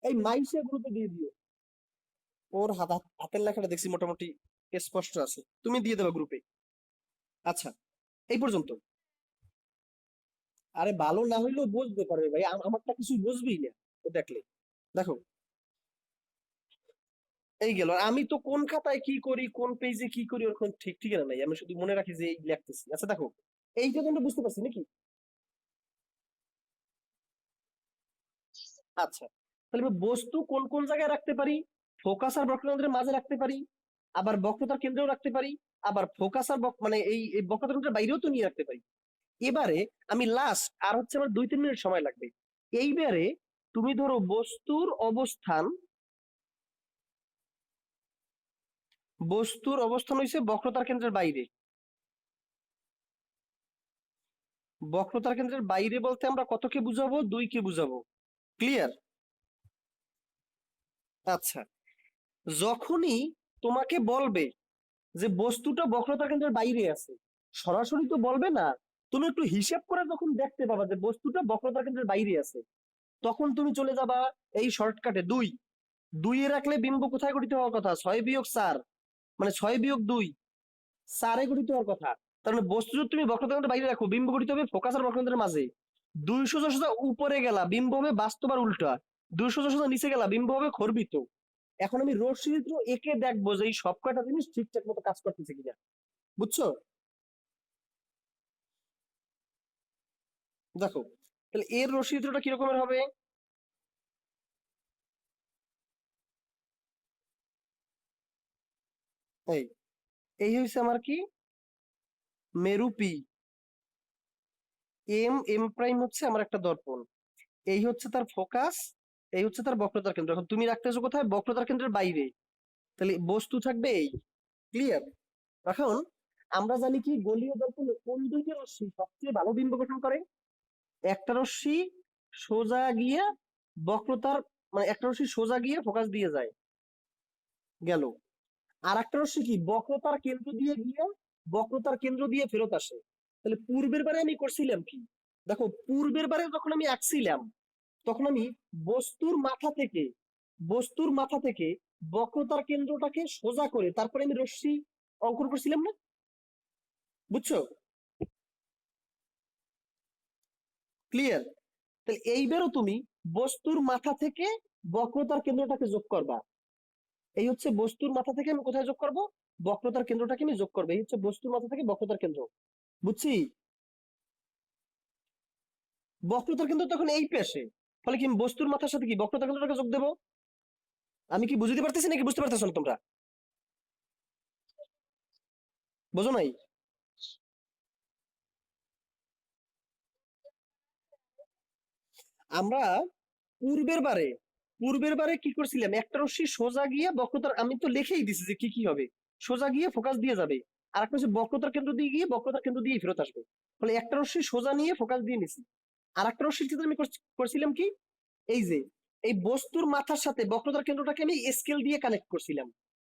এই মাইশা গ্রুপে দিয়ে দিও। ওর হাতের লেখাটা দেখছি মোটামুটি স্পষ্ট আছে, তুমি দিয়ে দেবে গ্রুপে। আচ্ছা, এই পর্যন্ত। আরে ভালো না হইলেও বুঝতে পারবে ভাই, আমারটা কিছু বুঝবেই না ও দেখলে। দেখো, এই গেল। আর আমি তো কোন খাতায় কি করি, কোন পেজে কি করি, ওরকম ঠিক ঠিকানা নাই, আমি শুধু মনে রাখি যে এই লিখতেছি। আচ্ছা দেখো, এইটা তোমরা বুঝতে পারছি নাকি? আচ্ছা, তাহলে আমি বস্তু কোন কোন জায়গায় রাখতে পারি? ফোকাস আর বক্রকেন্দ্রের মাঝে রাখতে পারি, আবার বক্রতার কেন্দ্রেও রাখতে পারি, আবার ফোকাস আর মানে এই বক্রতার কেন্দ্রের বাইরেও তো নিয়ে রাখতে পারি। এবারে আমি লাস্ট আর হচ্ছে আমার 2-3 মিনিট সময় লাগবে। এইবারে তুমি ধরো বস্তুর অবস্থান, বস্তুর অবস্থান হয়েছে বক্রতার কেন্দ্রের বাইরে। বক্রতার কেন্দ্রের বাইরে বলতে আমরা কতকে বুঝাবো? 2কে বুঝাবো। ক্লিয়ার? আচ্ছা, যখনই তোমাকে বলবে যে বস্তুটা বক্রতার কেন্দ্রের বাইরে আছে, সরাসরি তো বলবে না, তুমি একটু হিসাব করে যখন দেখতে পাবা যে বস্তুটা বক্রতার কেন্দ্রের বাইরে আছে, তখন তুমি চলে যাবা এই শর্টকাটে 2। 2-এ রাখলে বিম্ব কোথায় গঠিত হওয়ার কথা? 6-4, মানে 6-2, 4-এ গঠিত হওয়ার কথা। তার মানে বস্তু যদি তুমি বক্রতার কেন্দ্রের বাইরে রাখো, বিম্ব গঠিত হবে ফোকাস আর বক্রকেন্দ্রের মাঝে। 200 সোজা উপরে গেলা বিম্ব হবে বাস্তব আর উল্টা, 200 সোজা নিচে গেলা বিম্ব হবে খর্বিত। এখন আমি রশ্মি চিত্র এঁকে দেখবো যে এই সব কয়টা জিনিস ঠিকঠাক মতো কাজ করতেছে কিনা। বুঝছো? দেখো, তাহলে এর রশ্মি চিত্রটা কিরকমের হবে? এই এই হচ্ছে আমার কি মেরু পি, এম এম প্রাইম হচ্ছে আমার একটা দর্পণ, এই হচ্ছে তার ফোকাস, এই হচ্ছে তার বক্রতার কেন্দ্র। এখন তুমি রাখতেছো কোথায়? বক্রতার কেন্দ্রের বাইরে, তাহলে বস্তু থাকবে এই। ক্লিয়ার? এখন আমরা জানি কি গোলীয় দর্পণে কোন দুইটা রশ্মি সবচেয়ে ভালো বিম্ব গঠন করে? একটা রশ্মি সোজা গিয়ে বক্রতার, মানে একটা রশ্মি সোজা গিয়ে ফোকাস দিয়ে যায়, গেল। আর একটা রশ্মি কি বক্রতার কেন্দ্র দিয়ে গিয়ে বক্রতার কেন্দ্র দিয়ে ফেরত আসে। তাহলে পূর্বের বারে আমি করছিলাম কি? দেখো, পূর্বের বারে যখন আমি আঁকছিলাম, তখন আমি বস্তুর মাথা থেকে, বস্তুর মাথা থেকে বক্রতার কেন্দ্রটাকে সোজা করে তারপরে আমি রশ্মি অঙ্কন করছিলাম না? বুঝছো? ক্লিয়ার? তাহলে এইবারও তুমি বস্তুর মাথা থেকে বক্রতার কেন্দ্রটাকে যোগ করবা। এই হচ্ছে বস্তুর মাথা থেকে আমি কোথায় যোগ করব? বক্রতার কেন্দ্রটাকে আমি যোগ করবো। এই হচ্ছে বস্তুর মাথা থেকে বক্রতার কেন্দ্র। বুঝছি? বক্রতার কেন্দ্র তখন এই পেশে, ফলে কি বস্তুর মাথার সাথে কি বক্রতার কেন্দ্রটাকে যোগ দেবো? আমি কি বুঝতে পারতেছি নাকি বুঝতে পারতেছো না তোমরা? বোঝো নাই? আমরা পূর্বের বারে কি করছিলাম, একটা রশ্মি সোজা গিয়ে বক্রতার, আমি তো লিখেই দিছি যে কি কি হবে। সোজা গিয়ে ফোকাস দিয়ে যাবে, আর একটা হচ্ছে বক্রতার কেন্দ্র দিয়ে গিয়ে বক্রতার কেন্দ্র দিয়ে ফেরত আসবে। ফলে একটা রশ্মি সোজা নিয়ে ফোকাস দিয়ে নিছি। আর একটা রশ্মির ক্ষেত্রে আমি করছিলাম কি, এই যে এই বস্তুর মাথার সাথে বক্রতার কেন্দ্রটাকে আমি স্কেল দিয়ে কানেক্ট করছিলাম।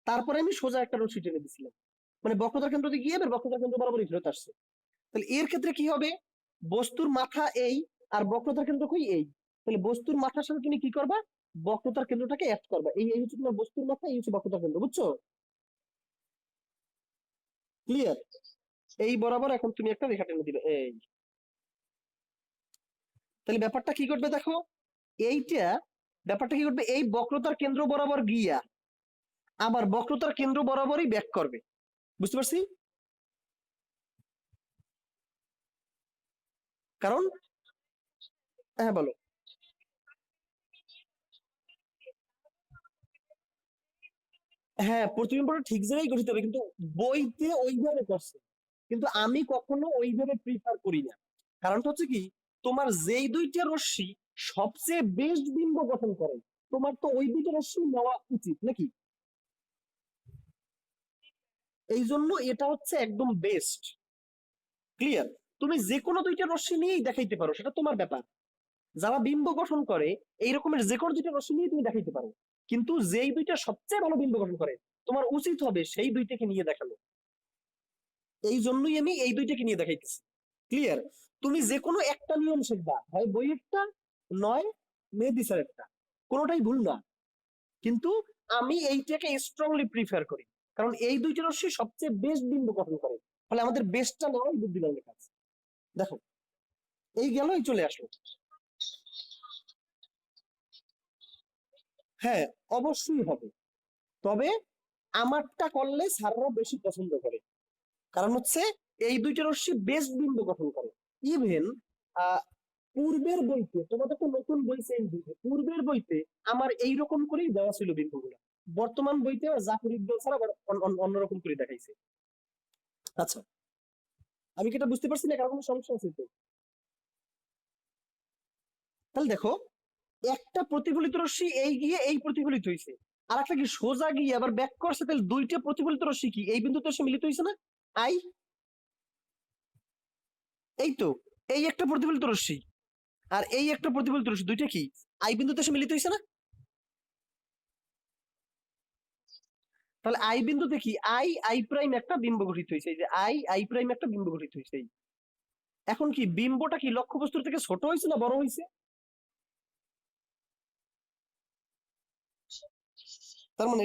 তারপরে আমি সোজা একটা রশ্মি টেনে দিছিলাম, মানে বক্রতার কেন্দ্র দিয়ে গিয়ে এবার বক্রতার কেন্দ্র বরাবরই ফেরত আসছে। তাহলে এর ক্ষেত্রে কি হবে, বস্তুর মাথা এই আর বক্রতার কেন্দ্র কই এই, তাহলে বস্তুর মাথার সাথে তুমি কি করবা, বক্রতার কেন্দ্রটাকে অ্যাড করবা। এই হচ্ছে তোমার বস্তুর মাথা, এই হচ্ছে বক্রতার কেন্দ্র। বুঝছো? ক্লিয়ার? এই বরাবর এখন তুমি একটা রেখা টেনে দিবে এই। তাহলে ব্যাপারটা কি করবে দেখো, এইটা ব্যাপারটা কি করবে, এই বক্রতার কেন্দ্র বরাবর গিয়া আবার বক্রতার কেন্দ্র বরাবরই ব্যাক করবে। বুঝতে পারছি? কারণ, হ্যাঁ বলো। হ্যাঁ, প্রতিবিম্বটা ঠিক জায়গায় গঠিত হবে, কিন্তু বইতে ওইভাবে করছে, কিন্তু আমি কখনো ওইভাবে প্রিফার করি না। কারণটা হচ্ছে কি, তোমার যেই দুইটা রশ্মি সবচেয়ে বেস্ট বিম্ব গঠন করে, তোমার তো ওই দুইটা রশ্মি নেওয়া উচিত নাকি? এই জন্য এটা হচ্ছে একদম বেস্ট। ক্লিয়ার? তুমি যে কোনো দুইটা রশ্মি নিয়েই দেখাইতে পারো, সেটা তোমার ব্যাপার। যারা বিম্ব গঠন করে এই রকমের যে কোনো দুইটা রশ্মি নিয়ে তুমি দেখাইতে পারো, কিন্তু যেই দুইটা সবচেয়ে ভালো বিম্ব গঠন করে তোমার উচিত হবে সেই দুইটাকে নিয়ে দেখানো। এই জন্যই আমি এই দুইটাকে নিয়ে দেখাইতেছি। ক্লিয়ার? তুমি যে কোনো একটা নিয়ম শিখবা, হয় বইয়েরটা নয় মেহেদী স্যারেরটা, কোনোটাই ভুল না। কিন্তু আমি এইটাকে স্ট্রংলি প্রিফার করি, কারণ এই দুইটা রশ্মি সবচেয়ে বেস্ট বিম্ব গঠন করে। ফলে আমাদের বেস্টটা নেওয়াই বুদ্ধিমানের কাজ। দেখো, এই গেল, এই চলে আসলো। হ্যাঁ, অবশ্যই হবে। তবে আমারটা করলে স্যাররা বেশি পছন্দ করে, কারণ হচ্ছে এই দুইটা রশ্মি বেস্ট বিম্ব গঠন করে। ইভেন পূর্বের বইতে, তোমাদের তো নতুন বই চেঞ্জ হয়েছে, পূর্বের বইতে আমার এইরকম করেই দেওয়া ছিল বিম্বগুলো। বর্তমান বইতে জাফর ইকবাল ছাড়া আবার অন্যরকম করে দেখাইছে। আচ্ছা, আমি কি এটা বুঝতে পারছি না, কারণ কোনো সমস্যা আছে তো? তাহলে দেখো, একটা প্রতিফলিত রশ্মি এই গিয়ে এই প্রতিফলিত হয়েছে, আর একটা কি সোজা গিয়ে আবার ব্যাক করছে, তাহলে দুইটা প্রতিফলিত রশ্মি কি এই বিন্দুতে এসে মিলিত হয়েছে না? আই, এই তো, এই একটা প্রতিফলিত রশ্মি আর এই একটা প্রতিফলিত রশ্মি, দুইটা কি আই বিন্দুতে এসে মিলিত হয়েছে না? তাহলে আই বিন্দুতে কি আই আই প্রাইম একটা বিম্ব গঠিত হয়েছে, এই যে আই আই প্রাইম একটা বিম্ব গঠিত হয়েছে। এখন কি বিম্বটা কি লক্ষ্যবস্তুর থেকে ছোট হয়েছে না বড় হয়েছে? তার মানে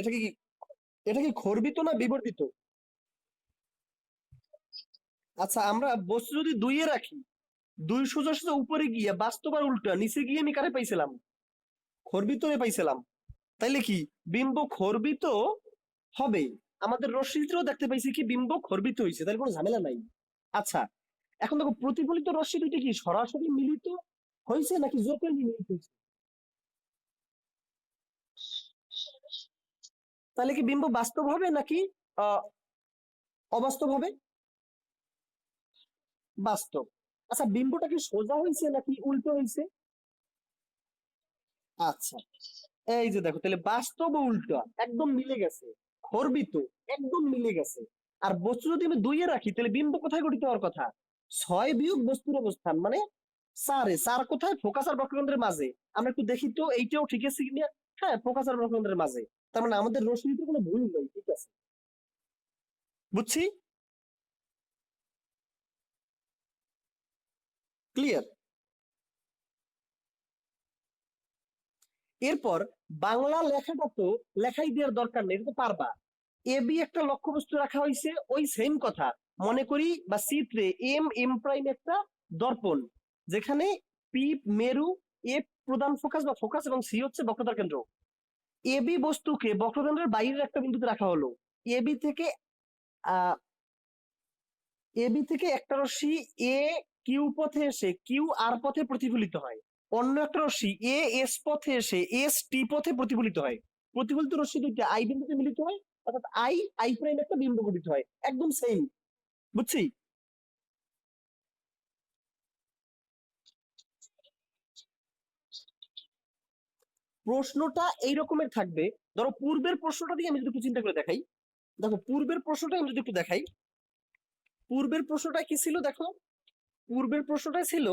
এটা কি খর্বিত না বিবর্তিত? আচ্ছা, আমরা বস্তু যদি দুইয়ে রাখি, দুই সোজা সোজা উপরে গিয়ে বাস্তব আর উল্টা নিচে গিয়ে আমি কারে পাইছিলাম, খর্বিত পাইছিলাম। তাইলে কি বিম্ব খর্বিত হবে? আমাদের রশ্মিতেও দেখতে পাইছি কি বিম্ব খর্বিত হয়েছে, তাহলে কোনো ঝামেলা নাই। আচ্ছা, এখন দেখো প্রতিফলিত রশ্মি দুইটা কি সরাসরি মিলিত হয়েছে নাকি জোর করে মিলিত হয়েছে? তাহলে কি বিম্ব বাস্তব হবে নাকি আহ অবাস্তব হবে? বাস্তব। আচ্ছা, বিম্বটা কি সোজা হয়েছে নাকি উল্টো হয়েছে? আচ্ছা, এই যে দেখো, তাহলে বাস্তব ও উল্টো একদম মিলে গেছে, খর্বিত একদম মিলে গেছে। আর বস্তু যদি আমি দুইয়ে রাখি, তাহলে বিম্ব কোথায় গঠিত হওয়ার কথা? ছয় বিয়োগ বস্তুর অবস্থান মানে চারে, চার কোথায়? ফোকাস আর বক্রকেন্দ্রের মাঝে। আমরা একটু দেখি তো এইটাও ঠিক আছে কিনা। হ্যাঁ, ফোকাস আর বক্রকেন্দ্রের মাঝে। তার মানে আমাদের রশ্মিতে কোনো ভুল নেই, ঠিক আছে। বুঝছি? ক্লিয়ার? এরপর বাংলা লেখাটা তো লেখাই দেওয়ার দরকার নেই, এটা তো পারবা। এ বি একটা লক্ষ্যবস্তু রাখা হয়েছে, ওই সেম কথা। মনে করি বা চিত্রে এম এম প্রাইম একটা দর্পণ, যেখানে পি মেরু, এ প্রধান ফোকাস বা ফোকাস এবং সি হচ্ছে বক্রতার কেন্দ্র। এবি বস্তুকে বক্রকেন্দ্রের বাইরের একটা বিন্দুতে রাখা হলো। এবি থেকে আহ এবি থেকে একটা রশ্মি এ কিউ পথে এসে কিউ আর পথে প্রতিফলিত হয়। অন্য একটা রশ্মি এ এস পথে এসে এস টি পথে প্রতিফলিত হয়। প্রতিফলিত রশ্মি দুইটা আই বিন্দুতে মিলিত হয়, অর্থাৎ আই আই প্রাইম একটা বিন্দু গঠিত হয়, একদম সেম। বুঝছি? প্রশ্নটা এই রকমের থাকবে। ধরো পূর্বের প্রশ্নটা দিয়ে আমি যদি একটু চিন্তা করে দেখাই, দেখো পূর্বের প্রশ্নটা আমি যদি একটু দেখাই, পূর্বের প্রশ্নটা কি ছিল দেখো, পূর্বের প্রশ্নটা ছিল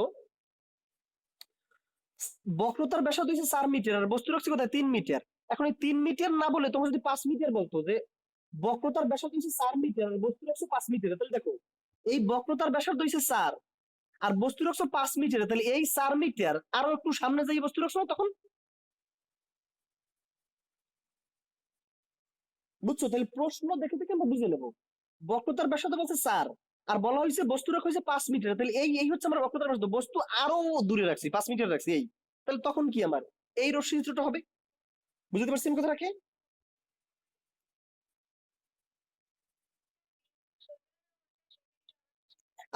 বক্রতার ব্যাসার্ধ হচ্ছে 4 মিটার আর বস্তু রাখছে কোথায় 3 মিটার। এখন এই 3 মিটার না বলে তোমার যদি 5 মিটার বলতো যে বক্রতার ব্যাসার্ধ হচ্ছে 4 মিটার আর বস্তু রাখছো 5 মিটার, তাহলে দেখো এই বক্রতার ব্যাসার্ধ হচ্ছে 4 আর বস্তু রাখছো 5 মিটার, তাহলে এই 4 মিটার আরো একটু সামনে যাই বস্তু রাখছো না তখন। বুঝছো? তাহলে প্রশ্ন দেখে দেখে আমরা বুঝে নেবো। বক্রতার ব্যাসার্ধ বলছে 4 আর বলা হয়েছে বস্তু রাখা হয়েছে 5 মিটার, তাহলে এই এই হচ্ছে আমার বক্রতার ব্যাসার্ধ, বস্তু আরো দূরে রাখছি 5 মিটার রাখছি এই, তাহলে তখন কি আমার এই রশ্মি চিত্রটা হবে। বুঝতে পারছি আমি কথাটাকে?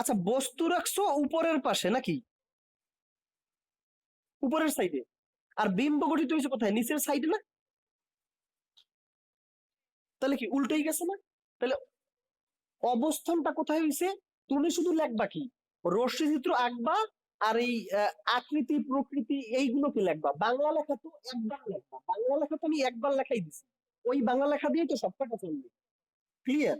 আচ্ছা বস্তু রাখছো উপরের পাশে নাকি উপরের সাইডে, আর বিম্ব গঠিত হয়েছে কোথায় নিচের সাইডে না, তাহলে কি উল্টোই গেছে না? তাহলে অবস্থানটা কোথায় হয়েছে, তুমি শুধু লেখবা কি রশ্মি চিত্র আঁকবা আর এই আকৃতি প্রকৃতি এইগুলোকে লেখবা। বাংলা লেখা তো একবার লেখবা, বাংলা লেখা তো আমি একবার লেখাই দিছি, ওই বাংলা লেখা দিয়েই তো সব কটা চলবে। ক্লিয়ার?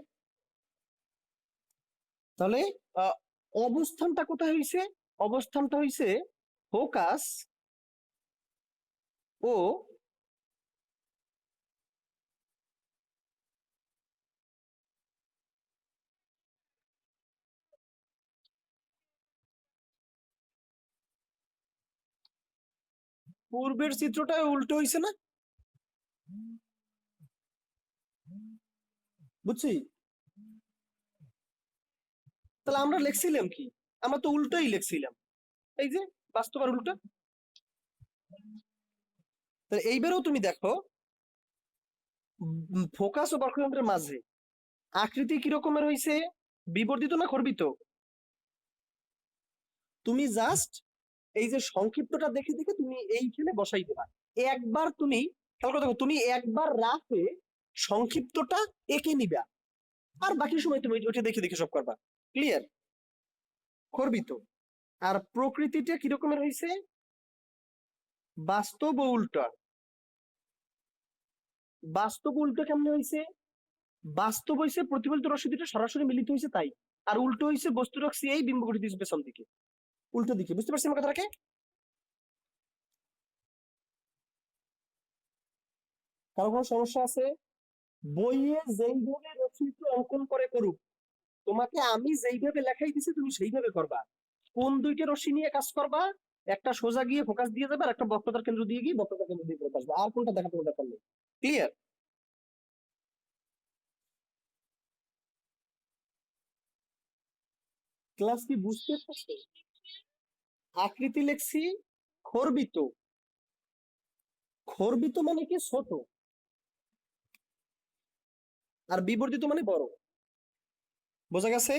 তাহলে আহ, অবস্থানটা কোথায় হয়েছে, অবস্থানটা হয়েছে ফোকাস ও পূর্বের চিত্রটা উল্টো হয়েছে না। বুঝছি? তাহলে আমরা লিখছিলাম কি, আমরা তো উল্টোই লিখছিলাম, এই যে বাস্তব আর উল্টো। তাহলে এইবারও তুমি দেখো ফোকাস ও বক্রকেন্দ্রের মাঝে আকৃতি কি রকমের হয়েছে, বিবর্ধিত না খর্বিত। তুমি জাস্ট এই যে সংক্ষিপ্তটা দেখে দেখে তুমি এইখানে বসাই দেবা। একবার তুমি খেয়াল করে দেখো, তুমি একবার রাতে সংক্ষিপ্তটা এঁকে নিবা আর বাকি সময় তুমি ওইটা দেখে দেখে সব করবা। ক্লিয়ার? খর্বিত। আর প্রকৃতিটা কি রকমের হয়েছে, বাস্তব ও উল্টা। বাস্তব উল্টো কেমনে হয়েছে, বাস্তব হয়েছে প্রতিফলিত রশ্মি দুটো সরাসরি মিলিত হয়েছে তাই, আর উল্টো হয়েছে বস্তু রাখছি এই বিম্ব গঠিত হয়েছে পেছন দিকে উল্টো দিকে। বুঝতে পারছি আমার কথাটাকে? কারো কোনো সমস্যা আছে? বইয়ে যেইভাবে রশ্মিচিত্র অঙ্কন করে করুক, তোমাকে আমি যেইভাবে লেখাই দিছি তুমি সেইভাবে করবা। কোন দুইটা রশ্মি নিয়ে কাজ করবা, একটা সোজা গিয়ে ফোকাস দিয়ে যাবে আর একটা বক্রতার কেন্দ্র দিয়ে গিয়ে বক্রতার কেন্দ্র দিয়ে ফেরত আসবে, আর কোনটা দেখা তোমার দরকার নেই। ক্লিয়ার? ক্লাস কি বুঝতে পারছো? আকৃতি লেখছি খর্বিত, খর্বিত মানে কি ছোট আর বিবর্ধিত মানে বড়। বোঝা গেছে?